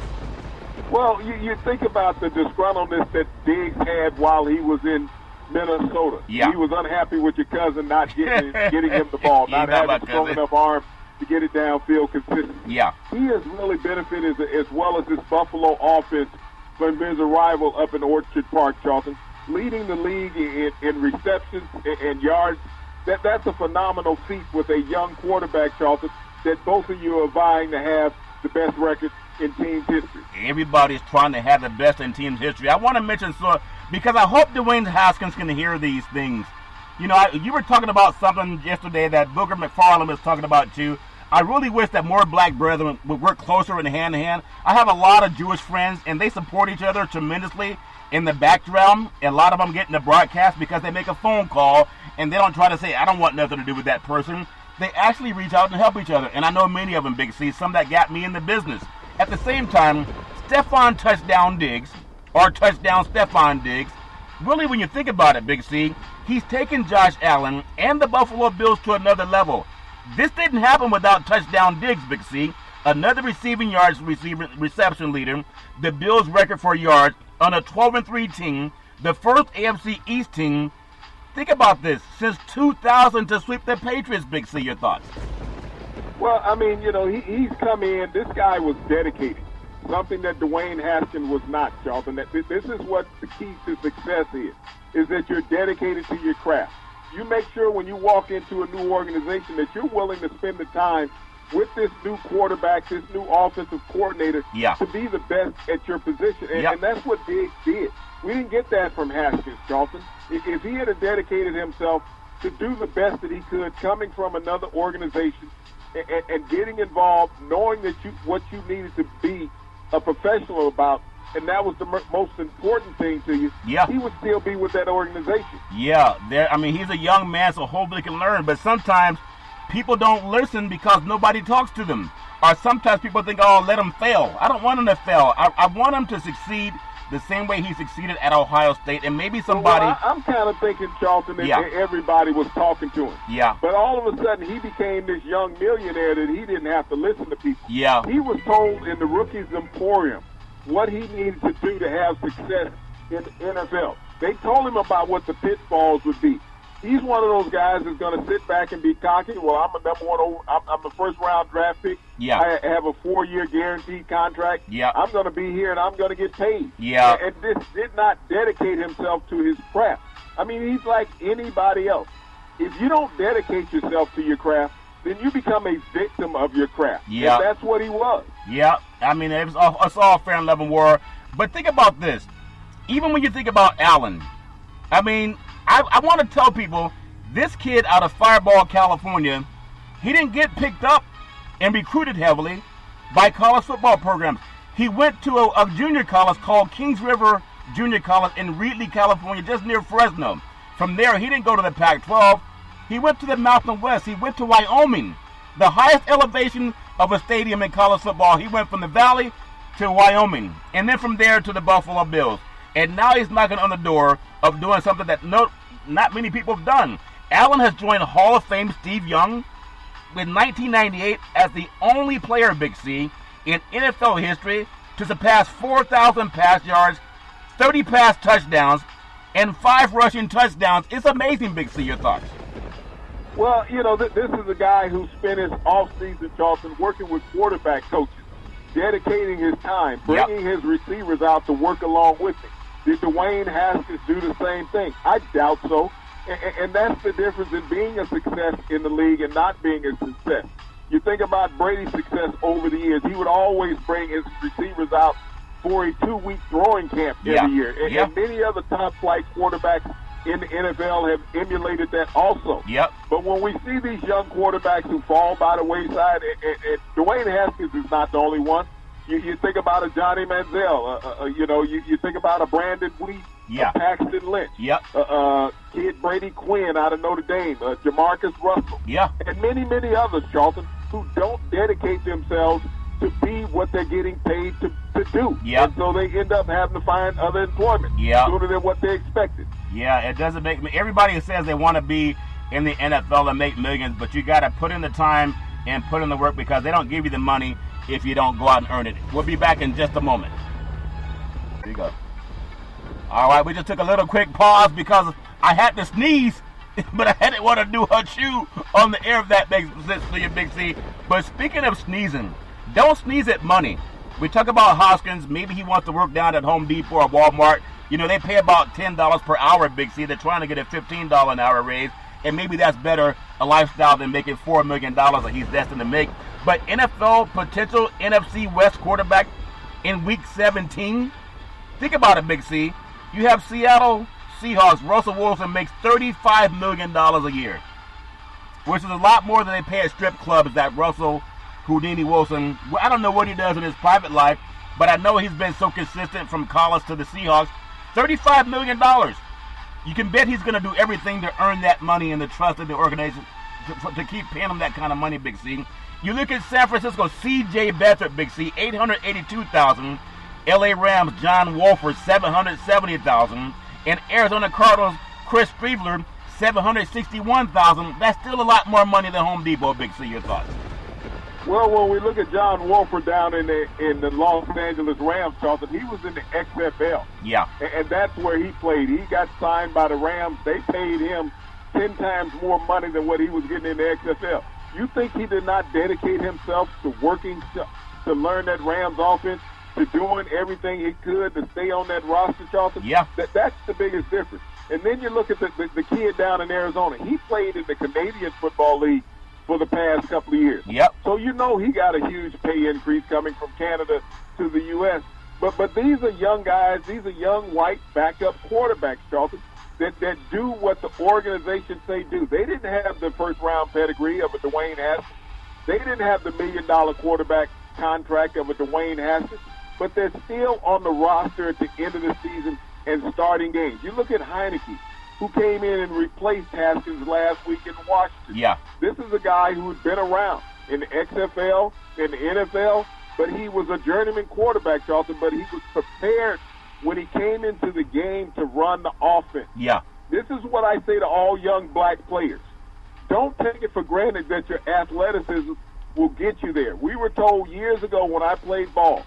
Well, you think about the disgruntledness that Diggs had while he was in Minnesota. Yeah. He was unhappy with your cousin not getting him the ball, not having strong enough arms to get it downfield consistently. Yeah. He has really benefited as well as this Buffalo offense from his arrival up in Orchard Park, Charlton, leading the league in receptions and yards. That's a phenomenal feat with a young quarterback, Charlton, that both of you are vying to have the best record in team's history. Everybody's trying to have the best in team's history. I want to mention, because I hope Dwayne Haskins can hear these things. You know, you were talking about something yesterday that Booger McFarland was talking about too. I really wish that more black brethren would work closer and hand in hand. I have a lot of Jewish friends, and they support each other tremendously in the background. And a lot of them get in the broadcast because they make a phone call, and they don't try to say, I don't want nothing to do with that person. They actually reach out and help each other. And I know many of them, Big C, some that got me in the business. At the same time, Stefon Touchdown Diggs, or Touchdown Stefon Diggs, really when you think about it, Big C, he's taken Josh Allen and the Buffalo Bills to another level. This didn't happen without Touchdown Diggs, Big C. Another receiving yards reception leader, the Bills' record for yards on a 12-3 team, the first AFC East team. Think about this, since 2000 to sweep the Patriots, Big C, your thoughts? Well, I mean, you know, he's come in. This guy was dedicated something that Dwayne Haskins was not, Charlton. That this is what the key to success is that you're dedicated to your craft. You make sure when you walk into a new organization that you're willing to spend the time with this new quarterback, this new offensive coordinator, to be the best at your position. And that's what Diggs did. We didn't get that from Haskins, Charlton. If he had dedicated himself to do the best that he could, coming from another organization and getting involved, knowing that what you needed to be a professional about, and that was the most important thing to you, he would still be with that organization. He's a young man, so hopefully he can learn. But sometimes people don't listen because nobody talks to them. Or sometimes people think, oh, let him fail. I don't want him to fail. I want him to succeed the same way he succeeded at Ohio State. And maybe somebody... Well, I'm kind of thinking, Charlton, that everybody was talking to him. But all of a sudden, he became this young millionaire that he didn't have to listen to people. He was told in the Rookies Emporium what he needed to do to have success in the NFL. They told him about what the pitfalls would be. He's one of those guys that's going to sit back and be cocky. Well, I'm a number one. I'm a first-round draft pick. I have a 4-year guaranteed contract. I'm going to be here and I'm going to get paid. And this did not dedicate himself to his craft. I mean, he's like anybody else. If you don't dedicate yourself to your craft, then you become a victim of your craft. And that's what he was. I mean, it's all fair and love and war. But think about this. Even when you think about Allen, I mean, I want to tell people, this kid out of Fireball, California, he didn't get picked up and recruited heavily by college football programs. He went to a junior college called Kings River Junior College in Reedley, California, just near Fresno. From there, he didn't go to the Pac-12. He went to the Mountain West. He went to Wyoming, the highest elevation of a stadium in college football. He went from the Valley to Wyoming, and then from there to the Buffalo Bills. And now he's knocking on the door of doing something that not many people have done. Allen has joined Hall of Fame Steve Young in 1998 as the only player, Big C, in NFL history to surpass 4,000 pass yards, 30 pass touchdowns, and 5 rushing touchdowns. It's amazing, Big C. Your thoughts? Well, you know, this is a guy who spent his offseason, Charlton, working with quarterback coaches, dedicating his time, bringing his receivers out to work along with him. Did Dwayne Haskins do the same thing? I doubt so. And that's the difference in being a success in the league and not being a success. You think about Brady's success over the years. He would always bring his receivers out for a 2-week throwing camp every year. And many other top-flight quarterbacks in the NFL have emulated that also. But when we see these young quarterbacks who fall by the wayside, and Dwayne Haskins is not the only one. You think about a Johnny Manziel, you think about a Brandon Wheat, a Paxton Lynch, kid Brady Quinn out of Notre Dame, Jamarcus Russell, and many, many others, Charlton, who don't dedicate themselves to be what they're getting paid to do. And so they end up having to find other employment sooner than what they expected. It doesn't make me. Everybody says they want to be in the NFL and make millions, but you got to put in the time and put in the work because they don't give you the money if you don't go out and earn it. We'll be back in just a moment. Here you go. All right, we just took a little quick pause because I had to sneeze, but I didn't want to do a chew on the air if that makes sense to you, Big C. But speaking of sneezing, don't sneeze at money. We talk about Hoskins. Maybe he wants to work down at Home Depot or Walmart. You know, they pay about $10 per hour, Big C. They're trying to get a $15 an hour raise, and maybe that's better a lifestyle than making $4 million that he's destined to make. But NFL potential NFC West quarterback in Week 17, think about it, Big C. You have Seattle Seahawks. Russell Wilson makes $35 million a year, which is a lot more than they pay at strip clubs that Russell Houdini Wilson. I don't know what he does in his private life, but I know he's been so consistent from college to the Seahawks. $35 million. You can bet he's going to do everything to earn that money and the trust of the organization to keep paying him that kind of money, Big C. You look at San Francisco, C.J. Beathard, Big C, $882,000. L.A. Rams, John Wolford, $770,000. And Arizona Cardinals, Chris Streveler, $761,000. That's still a lot more money than Home Depot, Big C. Your thoughts? Well, when we look at John Wolford down in the Los Angeles Rams, Charlton, he was in the XFL. And that's where he played. He got signed by the Rams. They paid him 10 times more money than what he was getting in the XFL. You think he did not dedicate himself to working to learn that Rams offense? to doing everything he could to stay on that roster, Charlton. Yeah. That's the biggest difference. And then you look at the kid down in Arizona. He played in the Canadian Football League for the past couple of years. Yep. So you know he got a huge pay increase coming from Canada to the U.S. But these are young guys. These are young white backup quarterbacks, Charlton, that do what the organization say do. They didn't have the first-round pedigree of a Dwayne Haskins. They didn't have the $1 million quarterback contract of a Dwayne Haskins, but they're still on the roster at the end of the season and starting games. You look at Heineke, who came in and replaced Haskins last week in Washington. Yeah. This is a guy who's been around in the XFL, in the NFL, but he was a journeyman quarterback, Charlton, but he was prepared when he came into the game to run the offense. Yeah. This is what I say to all young black players. Don't take it for granted that your athleticism will get you there. We were told years ago when I played ball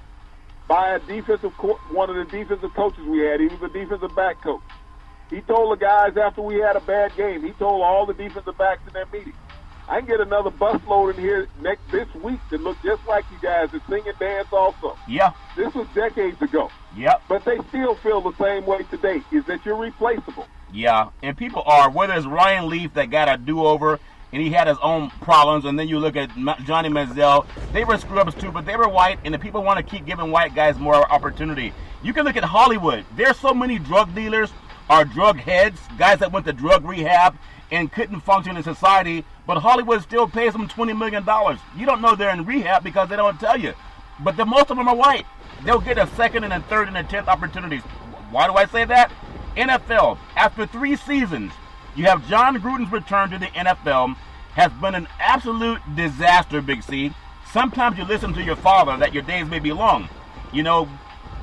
by one of the defensive coaches we had. He was a defensive back coach. He told the guys after we had a bad game, he told all the defensive backs in that meeting, I can get another busload in here this week that look just like you guys that sing and dance also. Yeah. This was decades ago. Yep. But they still feel the same way today, is that you're replaceable. Yeah, and people are, whether it's Ryan Leaf that got a do-over and he had his own problems, and then you look at Johnny Manziel, they were scrubs too, but they were white, and the people want to keep giving white guys more opportunity. You can look at Hollywood. There's so many drug dealers or drug heads, guys that went to drug rehab and couldn't function in society, but Hollywood still pays them $20 million. You don't know they're in rehab because they don't tell you. But most of them are white. They'll get a second and a third and a 10th opportunities. Why do I say that? NFL, after 3 seasons, you have John Gruden's return to the NFL has been an absolute disaster, Big C. Sometimes you listen to your father that your days may be long. You know,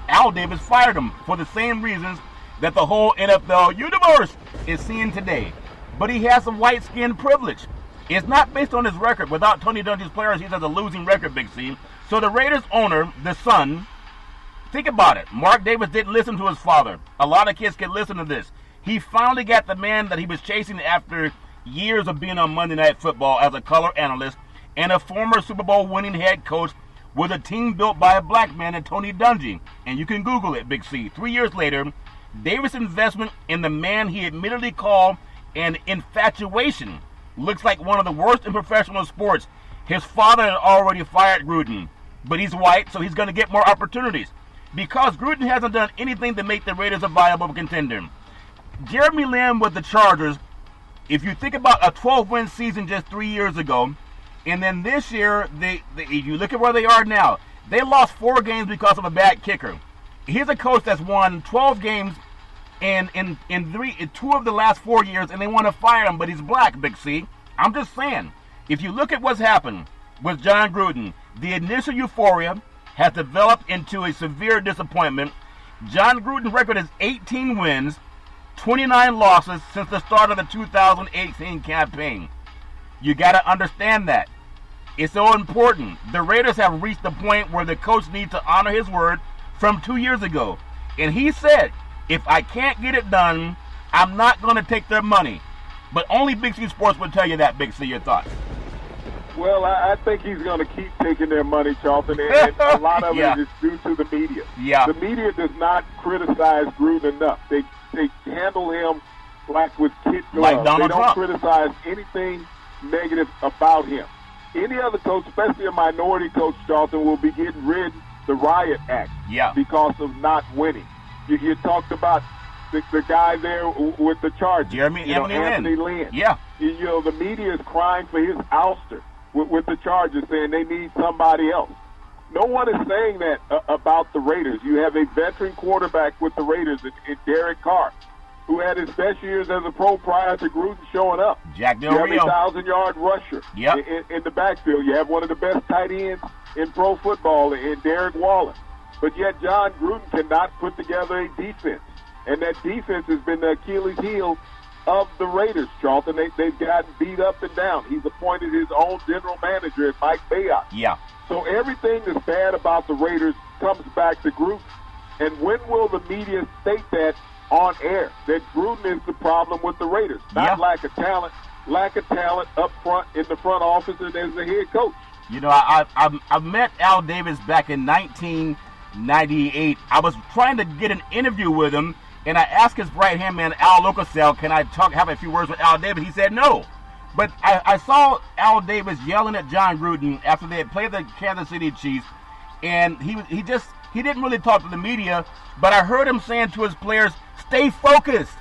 Al Davis fired him for the same reasons that the whole NFL universe is seeing today. But he has some white skin privilege. It's not based on his record. Without Tony Dungy's players, he has a losing record, Big C. So the Raiders owner, the son, think about it. Mark Davis didn't listen to his father. A lot of kids can listen to this. He finally got the man that he was chasing after years of being on Monday Night Football as a color analyst and a former Super Bowl winning head coach with a team built by a black man in Tony Dungy. And you can Google it, Big C. 3 years later, Davis' investment in the man he admittedly called an infatuation looks like one of the worst in professional sports. His father had already fired Gruden, but he's white, so he's going to get more opportunities. Because Gruden hasn't done anything to make the Raiders a viable contender. Jeremy Lin with the Chargers, if you think about a 12-win season just 3 years ago, and then this year, if you look at where they are now, they lost 4 games because of a bad kicker. Here's a coach that's won 12 games in 2 of the last 4 years, and they want to fire him, but he's black, Big C. I'm just saying, if you look at what's happened with John Gruden, the initial euphoria has developed into a severe disappointment. John Gruden's record is 18 wins, 29 losses since the start of the 2018 campaign. You got to understand that. It's so important. The Raiders have reached the point where the coach needs to honor his word from 2 years ago. And he said, if I can't get it done, I'm not going to take their money. But only Big C Sports would tell you that, Big C. Your thoughts? Well, I think he's going to keep taking their money, Charlton, and a lot of Yeah. it is due to the media. Yeah. The media does not criticize Gruden enough. They handle him like with kid gloves. Like Donald they don't Trump. criticize anything negative about him. Any other coach, especially a minority coach, Charlton, will be getting rid of the Riot Act Yeah. because of not winning. You talked about the guy there with the Chargers, Anthony Lynn. Yeah. The media is crying for his ouster with the Chargers, saying they need somebody else. No one is saying that about the Raiders. You have a veteran quarterback with the Raiders in Derek Carr, who had his best years as a pro prior to Gruden showing up. Jack Del You have Rio. a 1,000-yard rusher in the backfield. You have one of the best tight ends in pro football in Derek Waller. But yet John Gruden cannot put together a defense. And that defense has been the Achilles heel of the Raiders, Charlton. They've gotten beat up and down. He's appointed his own general manager, Mike Mayock. Yeah. So everything that's bad about the Raiders comes back to Gruden. And when will the media state that on air, that Gruden is the problem with the Raiders? Not lack of talent up front in the front office and as the head coach. You know, I met Al Davis back in 98. I was trying to get an interview with him, and I asked his right-hand man, Al Locasell, can I have a few words with Al Davis? He said no. But I saw Al Davis yelling at John Gruden after they had played the Kansas City Chiefs, and he didn't really talk to the media, but I heard him saying to his players, stay focused,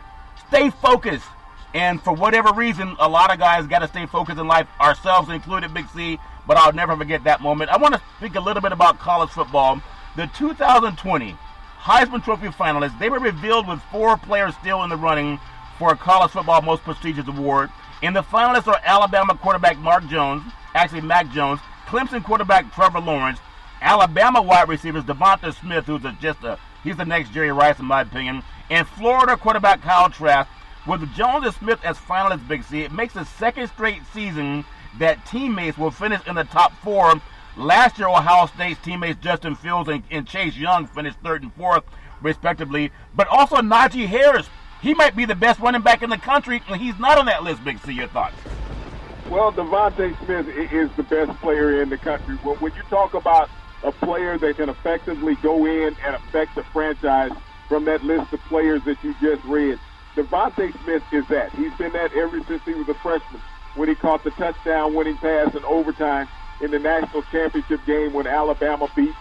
stay focused. And for whatever reason, a lot of guys got to stay focused in life, ourselves included, Big C, but I'll never forget that moment. I want to speak a little bit about college football. The 2020 Heisman Trophy finalists, they were revealed with 4 players still in the running for college football most prestigious award. And the finalists are Alabama quarterback Mac Jones, Clemson quarterback Trevor Lawrence, Alabama wide receivers Devonta Smith, he's the next Jerry Rice in my opinion, and Florida quarterback Kyle Trask. With Jones and Smith as finalists, Big C, it makes the second straight season that teammates will finish in the top 4. Last year, Ohio State's teammates Justin Fields and Chase Young finished 3rd and 4th, respectively. But also Najee Harris, he might be the best running back in the country, and he's not on that list, Big C. Your thoughts? Well, Devontae Smith is the best player in the country. When you talk about a player that can effectively go in and affect the franchise from that list of players that you just read, Devontae Smith is that. He's been that ever since he was a freshman when he caught the touchdown-winning pass in overtime in the national championship game when Alabama beat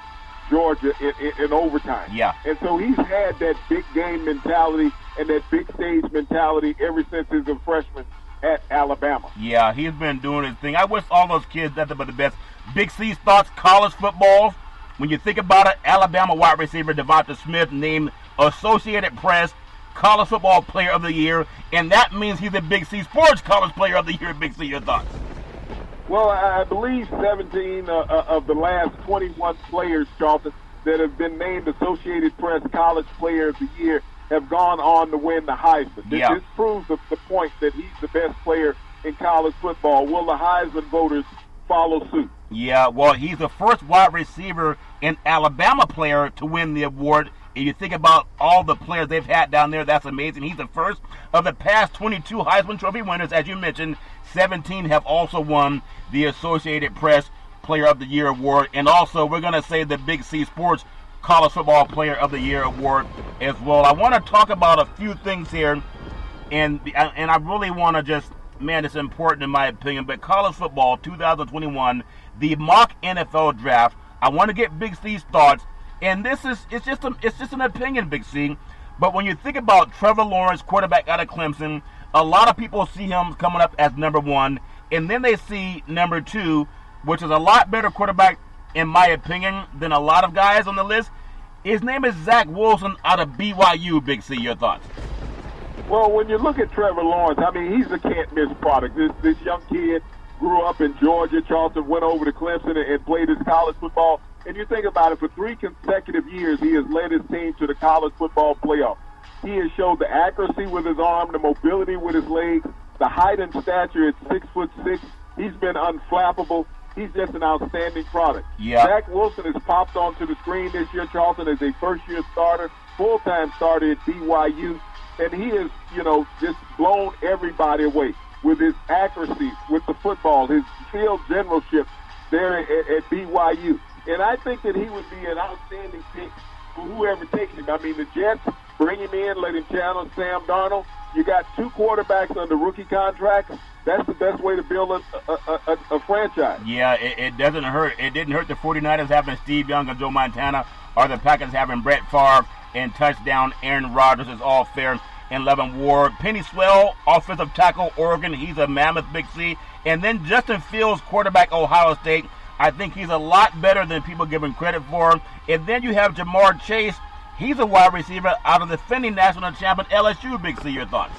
Georgia in overtime. Yeah. And so he's had that big game mentality and that big stage mentality ever since he was a freshman at Alabama. Yeah, he's been doing his thing. I wish all those kids nothing but the best. Big C's thoughts, college football. When you think about it, Alabama wide receiver Devonta Smith named Associated Press College Football Player of the Year, and that means he's a Big C Sports College Player of the Year. Big C, your thoughts? Well, I believe 17 of the last 21 players, Charlton, that have been named Associated Press College Player of the Year have gone on to win the Heisman. Yeah. This proves the point that he's the best player in college football. Will the Heisman voters follow suit? Yeah, well, he's the first wide receiver and Alabama player to win the award. If you think about all the players they've had down there, that's amazing. He's the first of the past 22 Heisman Trophy winners. As you mentioned, 17 have also won the Associated Press Player of the Year award. And also, we're going to say the Big C Sports College Football Player of the Year award as well. I want to talk about a few things here, and I really want to just, man, it's important in my opinion, but college football 2021, the mock NFL draft, I want to get Big C's thoughts. And it's just an opinion, Big C. But when you think about Trevor Lawrence, quarterback out of Clemson, a lot of people see him coming up as number 1, and then they see number 2, which is a lot better quarterback, in my opinion, than a lot of guys on the list. His name is Zach Wilson out of BYU, Big C. Your thoughts? Well, when you look at Trevor Lawrence, I mean, he's a can't-miss product. This young kid grew up in Georgia. Charleston went over to Clemson and played his college football. And you think about it, for 3 consecutive years, he has led his team to the college football playoff. He has showed the accuracy with his arm, the mobility with his legs, the height and stature at 6'6". He's been unflappable. He's just an outstanding product. Yeah. Zach Wilson has popped onto the screen this year, Charlton, as a first-year starter, full-time starter at BYU. And he has, just blown everybody away with his accuracy with the football, his field generalship there at BYU. And I think that he would be an outstanding pick for whoever takes him. I mean, the Jets, bring him in, let him challenge Sam Darnold. You got 2 quarterbacks under rookie contracts. That's the best way to build a franchise. Yeah, it doesn't hurt. It didn't hurt the 49ers having Steve Young and Joe Montana, or the Packers having Brett Favre and touchdown Aaron Rodgers is all fair. And Levin Ward. Penny Swell, offensive tackle, Oregon. He's a mammoth, Big C. And then Justin Fields, quarterback, Ohio State. I think he's a lot better than people give him credit for. And then you have Jamar Chase. He's a wide receiver out of the defending national champion LSU. Big C, your thoughts?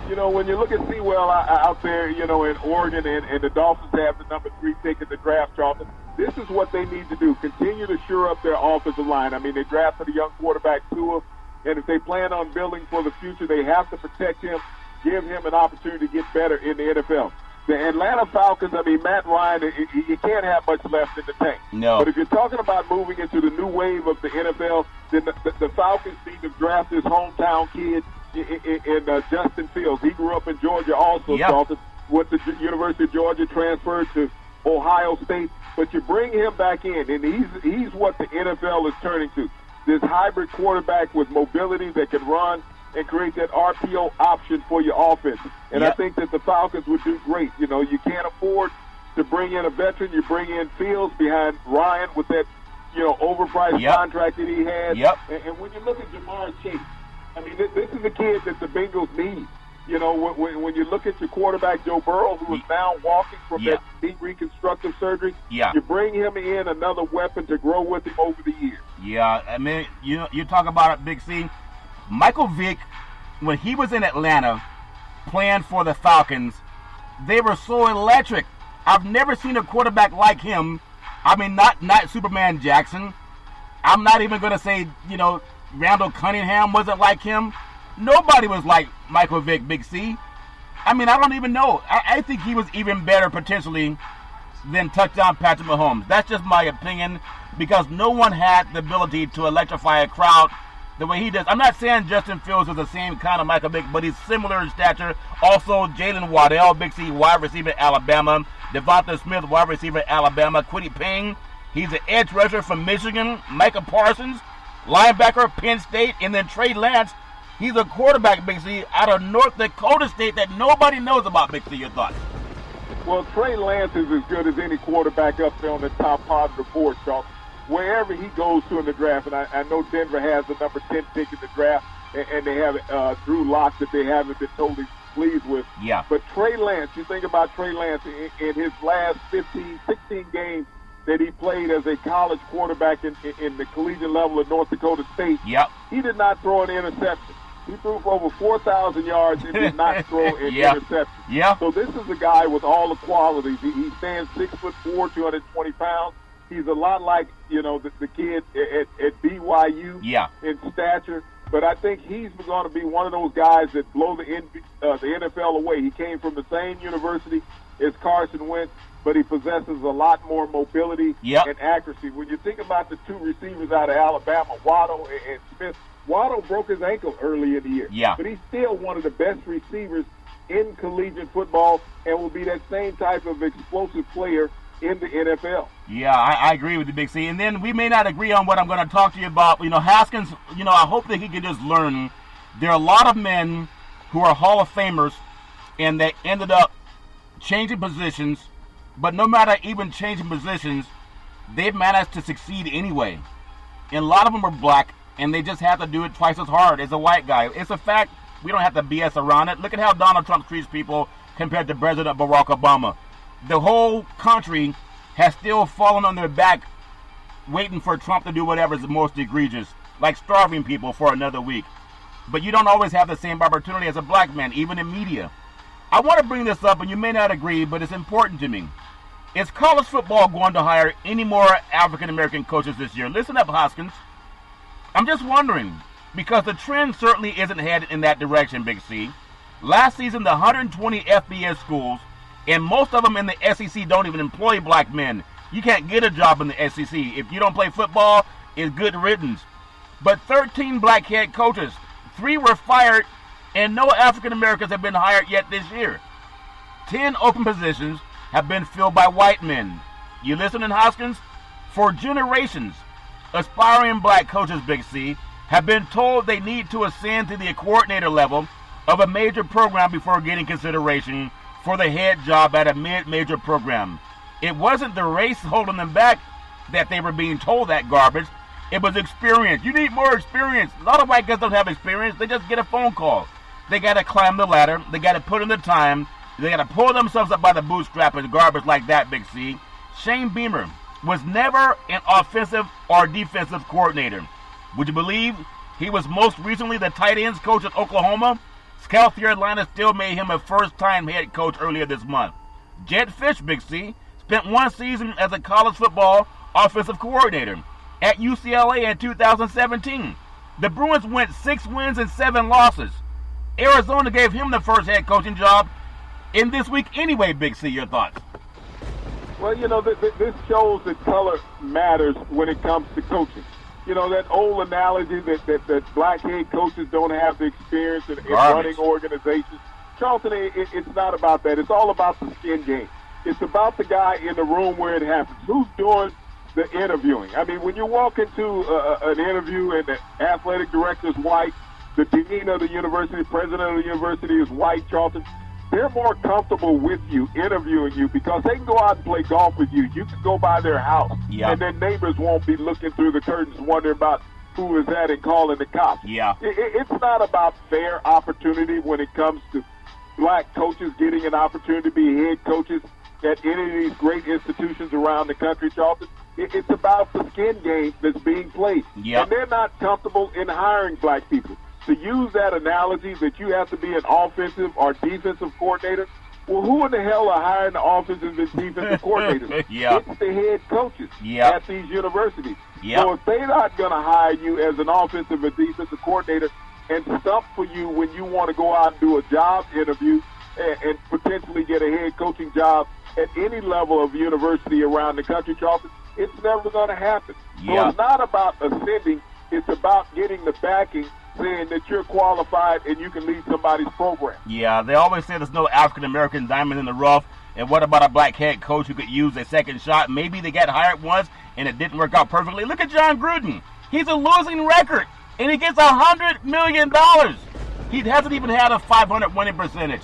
When you look at Sewell out there, in Oregon, and the Dolphins have the number 3 pick in the draft, Charlton, this is what they need to do. Continue to shore up their offensive line. I mean, they drafted a young quarterback, Tua, and if they plan on building for the future, they have to protect him, give him an opportunity to get better in the NFL. The Atlanta Falcons, I mean, Matt Ryan, you can't have much left in the tank. No. But if you're talking about moving into the new wave of the NFL, then the Falcons need to draft his hometown kid in Justin Fields. He grew up in Georgia also, yep. Charlton. Went to University of Georgia, transferred to Ohio State. But you bring him back in, and he's what the NFL is turning to. This hybrid quarterback with mobility that can run and create that RPO option for your offense. And I think that the Falcons would do great. You know, you can't afford to bring in a veteran. You bring in Fields behind Ryan with that, overpriced contract that he had. And when you look at Jamar Chase, I mean, this is a kid that the Bengals need. You know, when you look at your quarterback, Joe Burrow, who is now walking from that knee reconstructive surgery, you bring him in another weapon to grow with him over the years. Yeah, I mean, you talk about it, Big C. Michael Vick, when he was in Atlanta playing for the Falcons, they were so electric. I've never seen a quarterback like him. I mean, not Superman Jackson. I'm not even going to say, Randall Cunningham wasn't like him. Nobody was like Michael Vick, Big C. I mean, I don't even know. I think he was even better potentially than touchdown Patrick Mahomes. That's just my opinion, because no one had the ability to electrify a crowd the way he does. I'm not saying Justin Fields is the same kind of Michael Vick, but he's similar in stature. Also, Jalen Waddell, Big C, wide receiver at Alabama. Devonta Smith, wide receiver at Alabama. Kwity Paye, he's an edge rusher from Michigan. Micah Parsons, linebacker, Penn State. And then Trey Lance, he's a quarterback, Big C, out of North Dakota State that nobody knows about. Big C, your thoughts? Well, Trey Lance is as good as any quarterback up there on the top part of the board, Charles. Wherever he goes to in the draft, and I know Denver has the number 10 pick in the draft, and they have Drew Lock that they haven't been totally pleased with. Yeah. But Trey Lance, you think about Trey Lance in his last 15, 16 games that he played as a college quarterback in the collegiate level at North Dakota State. Yep. He did not throw an interception. He threw for over 4,000 yards and did not throw an interception. Yeah. So this is a guy with all the qualities. He stands 6'4", 220 pounds. He's a lot like, the kid at BYU in stature. But I think he's going to be one of those guys that blow the NFL away. He came from the same university as Carson Wentz, but he possesses a lot more mobility and accuracy. When you think about the two receivers out of Alabama, Waddle and Smith, Waddle broke his ankle early in the year. Yeah. But he's still one of the best receivers in collegiate football and will be that same type of explosive player in the NFL. Yeah, I agree with you, Big C. And then we may not agree on what I'm going to talk to you about. Haskins, I hope that he can just learn. There are a lot of men who are Hall of Famers and they ended up changing positions, but no matter even changing positions, they've managed to succeed anyway. And a lot of them are black, and they just have to do it twice as hard as a white guy. It's a fact. We don't have to BS around it. Look at how Donald Trump treats people compared to President Barack Obama. The whole country has still fallen on their back waiting for Trump to do whatever is the most egregious, like starving people for another week. But you don't always have the same opportunity as a black man, even in media. I want to bring this up, and you may not agree, but it's important to me. Is college football going to hire any more African-American coaches this year? Listen up, Hoskins. I'm just wondering, because the trend certainly isn't headed in that direction, Big C. Last season, the 120 FBS schools, and most of them in the SEC don't even employ black men. You can't get a job in the SEC. If you don't play football, it's good riddance. But 13 black head coaches, 3 were fired, and no African Americans have been hired yet this year. 10 open positions have been filled by white men. You listening, Hoskins? For generations, aspiring black coaches, Big C, have been told they need to ascend to the coordinator level of a major program before getting consideration for the head job at a mid-major program. It wasn't the race holding them back that they were being told that garbage. It was experience. You need more experience. A lot of white guys don't have experience. They just get a phone call. They got to climb the ladder. They got to put in the time. They got to pull themselves up by the bootstrap and garbage like that, Big C. Shane Beamer was never an offensive or defensive coordinator. Would you believe he was most recently the tight ends coach at Oklahoma? South Carolina still made him a first-time head coach earlier this month. Jedd Fisch, Big C, spent 1 season as a college football offensive coordinator at UCLA in 2017. The Bruins went 6 wins and 7 losses. Arizona gave him the first head coaching job in this week anyway, Big C. Your thoughts? Well, this shows that color matters when it comes to coaching. That old analogy that black head coaches don't have the experience in running organizations. Charlton, it's not about that. It's all about the skin game. It's about the guy in the room where it happens. Who's doing the interviewing? I mean, when you walk into an interview and the athletic director is white, the dean of the university, president of the university is white, Charlton, they're more comfortable with you, interviewing you, because they can go out and play golf with you. You can go by their house, and their neighbors won't be looking through the curtains wondering about who is that and calling the cops. It's not about fair opportunity when it comes to black coaches getting an opportunity to be head coaches at any of these great institutions around the country, Charlton. It's about the skin game that's being played. And they're not comfortable in hiring black people. To use that analogy that you have to be an offensive or defensive coordinator, well, who in the hell are hiring the offensive and defensive coordinators? It's the head coaches at these universities. So if they're not going to hire you as an offensive and defensive coordinator and stump for you when you want to go out and do a job interview and potentially get a head coaching job at any level of university around the country, Charlton, it's never going to happen. So it's not about ascending. It's about getting the backing, saying that you're qualified and you can lead somebody's program. They always say there's no African-American diamond in the rough. And what about a black head coach who could use a second shot? Maybe they got hired once and it didn't work out perfectly. Look at John Gruden. He's a losing record, and he gets $100 million. He hasn't even had a 500 winning percentage.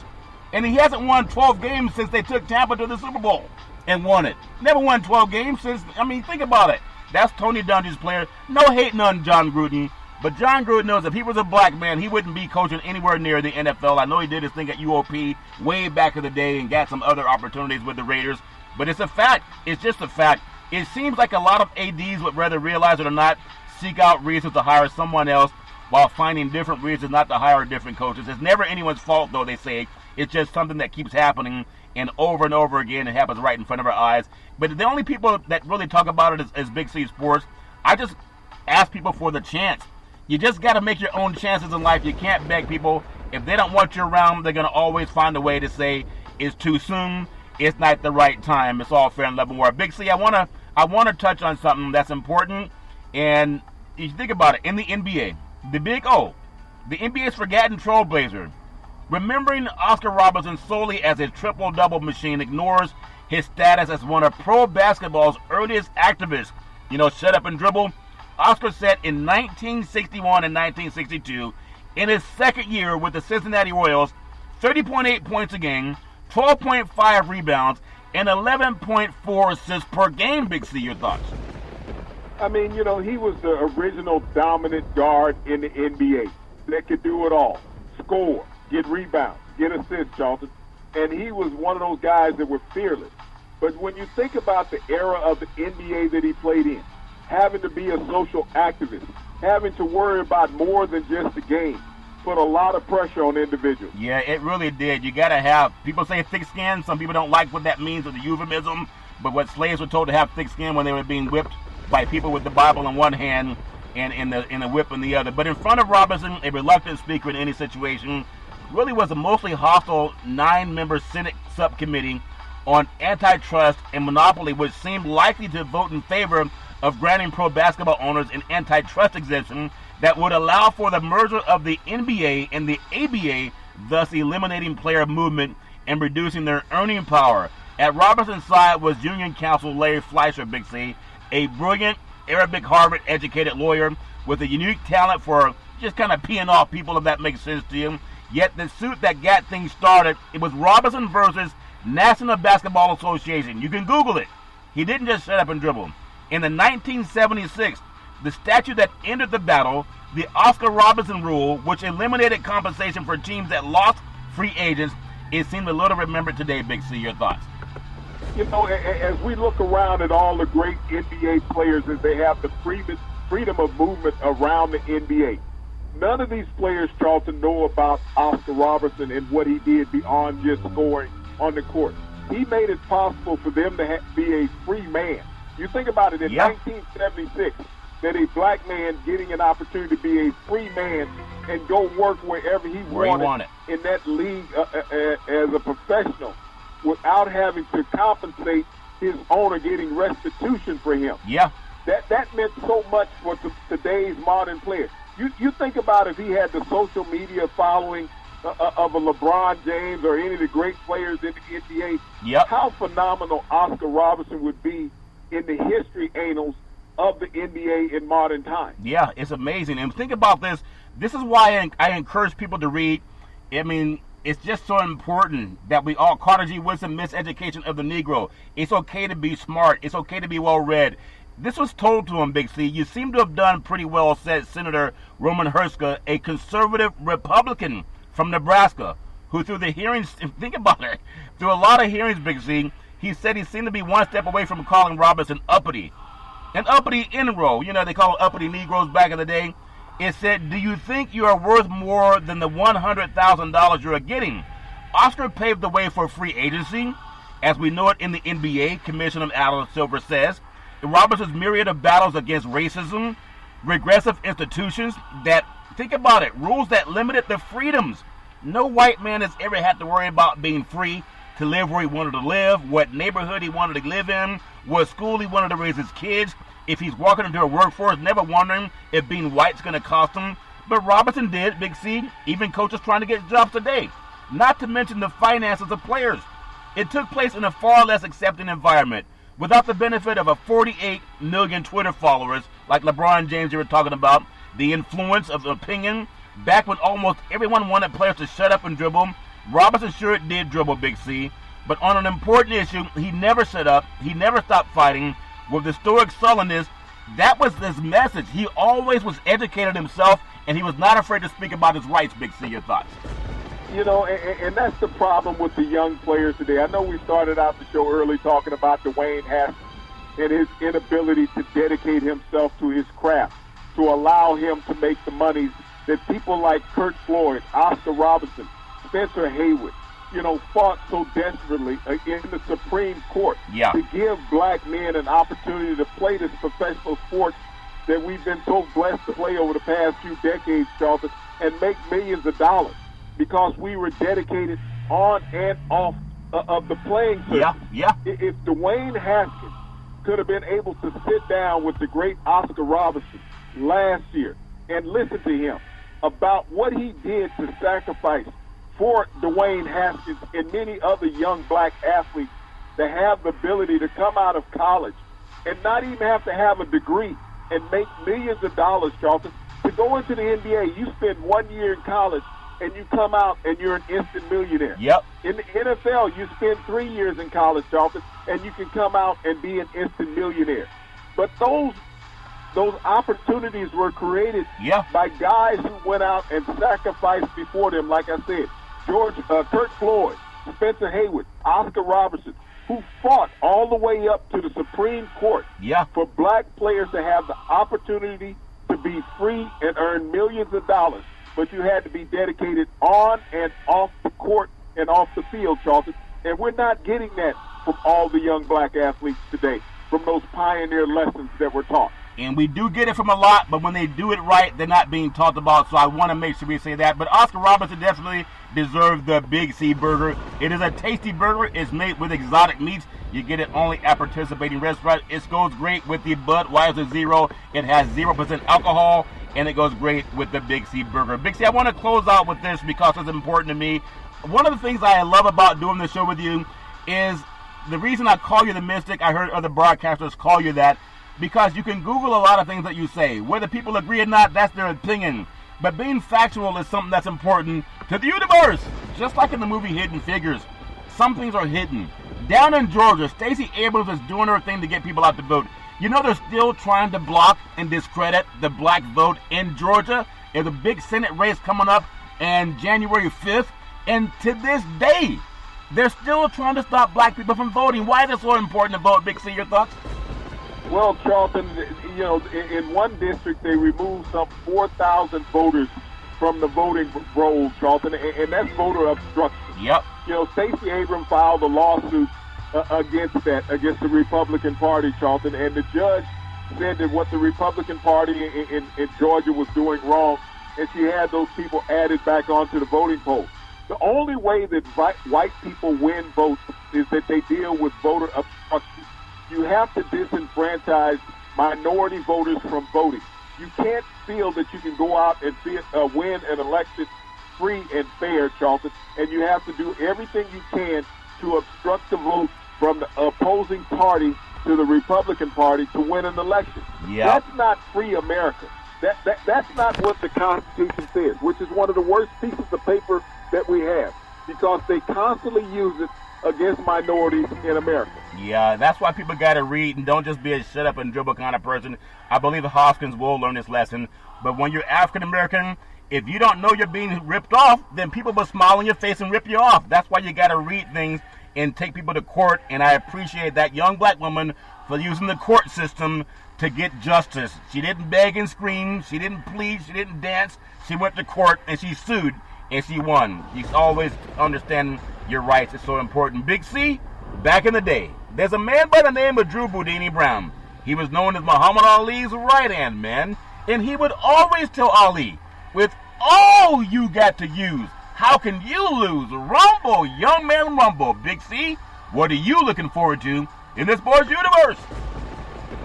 And he hasn't won 12 games since they took Tampa to the Super Bowl and won it. Never won 12 games since, think about it. That's Tony Dungy's player. No hating on John Gruden. But John Gruden knows if he was a black man, he wouldn't be coaching anywhere near the NFL. I know he did his thing at UOP way back in the day and got some other opportunities with the Raiders. But it's a fact. It's just a fact. It seems like a lot of ADs would rather realize it or not seek out reasons to hire someone else while finding different reasons not to hire different coaches. It's never anyone's fault, though, they say. It's just something that keeps happening, and over again, it happens right in front of our eyes. But the only people that really talk about it is Big C Sports. I just ask people for the chance. You just got to make your own chances in life. You can't beg people. If they don't want you around, they're going to always find a way to say it's too soon, it's not the right time. It's all fair and level war. Big C, I want to touch on something that's important. And if you think about it, in the NBA, the Big O, the NBA's forgotten trailblazer, remembering Oscar Robertson solely as a triple-double machine ignores his status as one of pro basketball's earliest activists. Shut up and dribble. Oscar said in 1961 and 1962, in his second year with the Cincinnati Royals, 30.8 points a game, 12.5 rebounds, and 11.4 assists per game. Big C, your thoughts? He was the original dominant guard in the NBA that could do it all. Score, get rebounds, get assists, Charlton. And he was one of those guys that were fearless. But when you think about the era of the NBA that he played in, having to be a social activist, having to worry about more than just the game, put a lot of pressure on individuals. Yeah, it really did. You got to have, people say thick skin. Some people don't like what that means, or the euphemism. But what slaves were told to have thick skin when they were being whipped by people with the Bible in one hand and in the whip in the other. But in front of Robinson, a reluctant speaker in any situation, really was a mostly hostile 9-member Senate subcommittee on antitrust and monopoly, which seemed likely to vote in favor of granting pro basketball owners an antitrust exemption that would allow for the merger of the NBA and the ABA, thus eliminating player movement and reducing their earning power. At Robinson's side was Union Counsel Larry Fleischer, Big C, a brilliant Arabic Harvard-educated lawyer with a unique talent for just kind of peeing off people, if that makes sense to you. Yet the suit that got things started, it was Robinson versus National Basketball Association. You can Google it. He didn't just shut up and dribble. In the 1976, the statute that ended the battle, the Oscar Robertson rule, which eliminated compensation for teams that lost free agents, it seemed a little remembered today. Big C, your thoughts? As we look around at all the great NBA players as they have the freedom of movement around the NBA, none of these players, Charlton, know about Oscar Robertson and what he did beyond just scoring on the court. He made it possible for them to be a free man. You think about it, in 1976, that a black man getting an opportunity to be a free man and go work wherever he wanted in that league as a professional without having to compensate his owner getting restitution for him. That meant so much for today's modern player. You think about if he had the social media following of a LeBron James or any of the great players in the NBA, Yep. how phenomenal Oscar Robertson would be in the history annals of the NBA in modern times. Yeah, it's amazing. And think about this. This is why I encourage people to read. I mean, it's just so important that we all, Carter G. Woodson, Miseducation of the Negro. It's okay to be smart. It's okay to be well-read. This was told to him, Big C. You seem to have done pretty well, said Senator Roman Herska, a conservative Republican from Nebraska, who through the hearings, think about it, through a lot of hearings, Big C, he said he seemed to be one step away from calling Robertson uppity. An uppity Negro, you know, they call it uppity Negroes back in the day. It said, do you think you are worth more than the $100,000 you are getting? Oscar paved the way for free agency, as we know it in the NBA, Commissioner Alan Silver says. Robertson's myriad of battles against racism, regressive institutions that, think about it, rules that limited the freedoms. No white man has ever had to worry about being free to live where he wanted to live, what neighborhood he wanted to live in, what school he wanted to raise his kids, if he's walking into a workforce, never wondering if being white's going to cost him. But Robertson did, Big C, even coaches trying to get jobs today. Not to mention the finances of players. It took place in a far less accepting environment, without the benefit of a 48 million Twitter followers, like LeBron James you were talking about, the influence of opinion. Back when almost everyone wanted players to shut up and dribble, Robertson sure did dribble, Big C. But on an important issue, he never shut up. He never stopped fighting. With the stoic sullenness, that was his message. He always was educated himself, and he was not afraid to speak about his rights, Big C. Your thoughts? You know, and that's the problem with the young players today. I know we started out the show early talking about Dwayne Haskins and his inability to dedicate himself to his craft, to allow him to make the monies that people like Kurt Floyd, Oscar Robertson, Spencer Haywood, you know, fought so desperately in the Supreme Court to give black men an opportunity to play this professional sport that we've been so blessed to play over the past few decades, Charlton, and make millions of dollars because we were dedicated on and off of the playing field. If Dwayne Haskins could have been able to sit down with the great Oscar Robertson last year and listen to him about what he did to sacrifice for Dwayne Haskins and many other young black athletes to have the ability to come out of college and not even have to have a degree and make millions of dollars, Charlton, to go into the NBA. You spend 1 year in college and you come out and you're an instant millionaire. In the NFL, you spend 3 years in college, Charlton, and you can come out and be an instant millionaire. But those opportunities were created by guys who went out and sacrificed before them, like I said, Kurt Floyd, Spencer Haywood, Oscar Robertson, who fought all the way up to the Supreme Court for black players to have the opportunity to be free and earn millions of dollars. But you had to be dedicated on and off the court and off the field, Charlton. And we're not getting that from all the young black athletes today, from those pioneer lessons that were taught. And we do get it from a lot, but when they do it right, they're not being talked about. So I want to make sure we say that. But Oscar Robertson definitely deserves the Big C burger. It is a tasty burger. It's made with exotic meats. You get it only at participating restaurants. It goes great with the Budweiser Zero. It has 0% alcohol, and it goes great with the Big C burger. Big C, I want to close out with this because it's important to me. One of the things I love about doing this show with you is the reason I call you the Mystic. I heard other broadcasters call you that, because you can Google a lot of things that you say. Whether people agree or not, that's their opinion. But being factual is something that's important to the universe. Just like in the movie Hidden Figures, some things are hidden. Down in Georgia, Stacey Abrams is doing her thing to get people out to vote. You know they're still trying to block and discredit the black vote in Georgia. There's a big Senate race coming up on January 5th. And to this day, they're still trying to stop black people from voting. Why is it so important to vote, Big C? Your thoughts? Well, Charlton, you know, in one district, they removed some 4,000 voters from the voting rolls, Charlton, and that's voter obstruction. You know, Stacey Abrams filed a lawsuit against the Republican Party, Charlton, and the judge said that what the Republican Party in Georgia was doing wrong, and she had those people added back onto the voting poll. The only way that white people win votes is that they deal with voter obstruction. You have to disenfranchise minority voters from voting. You can't feel that you can go out and win an election free and fair, Charlton, and you have to do everything you can to obstruct the vote from the opposing party to the Republican Party to win an election. Yeah. That's not free America. That's not what the Constitution says, which is one of the worst pieces of paper that we have, because they constantly use it against minorities in America. Yeah, that's why people got to read and don't just be a shut up and dribble kind of person. I believe Hoskins will learn this lesson. But when you're African American, if you don't know you're being ripped off, then people will smile in your face and rip you off. That's why you got to read things and take people to court. And I appreciate that young black woman for using the court system to get justice. She didn't beg and scream. She didn't plead. She didn't dance. She went to court and she sued and she won. You always understand your rights is so important. Big C, back in the day, there's a man by the name of Drew Boudini Brown. He was known as Muhammad Ali's right-hand man, and he would always tell Ali, with all you got to use, how can you lose? Rumble, young man, rumble. Big C, what are you looking forward to in this sports universe?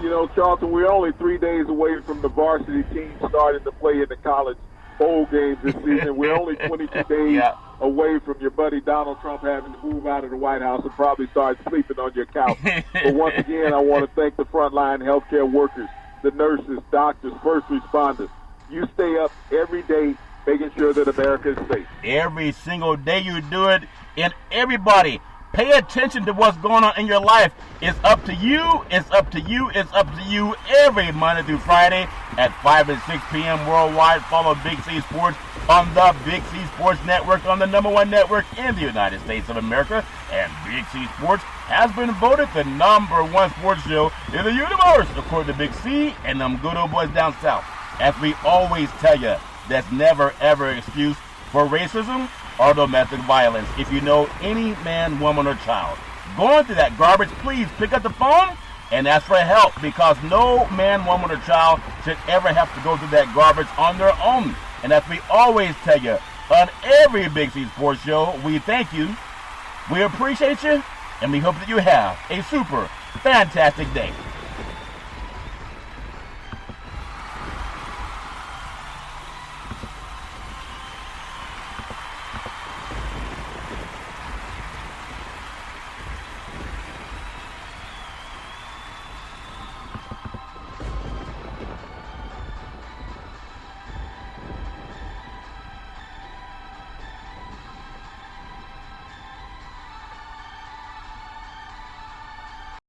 You know, Charlton, we're only 3 days away from the varsity team starting to play in the college bowl games this season. We're only 22 days away from your buddy Donald Trump having to move out of the White House and probably start sleeping on your couch. But once again, I want to thank the frontline healthcare workers, the nurses, doctors, first responders. You stay up every day making sure that America is safe. Every single day you do it, and everybody, pay attention to what's going on in your life. It's up to you. It's up to you. It's up to you every Monday through Friday at 5 and 6 p.m. worldwide. Follow Big C Sports on the Big C Sports Network, on the #1 network in the United States of America. And Big C Sports has been voted the #1 sports show in the universe, according to Big C and them good old boys down south. As we always tell you, that's never ever an excuse for racism or domestic violence. If you know any man, woman, or child going through that garbage, please pick up the phone and ask for help, because no man, woman, or child should ever have to go through that garbage on their own. And as we always tell you on every Big C Sports show, we thank you, we appreciate you, and we hope that you have a super fantastic day.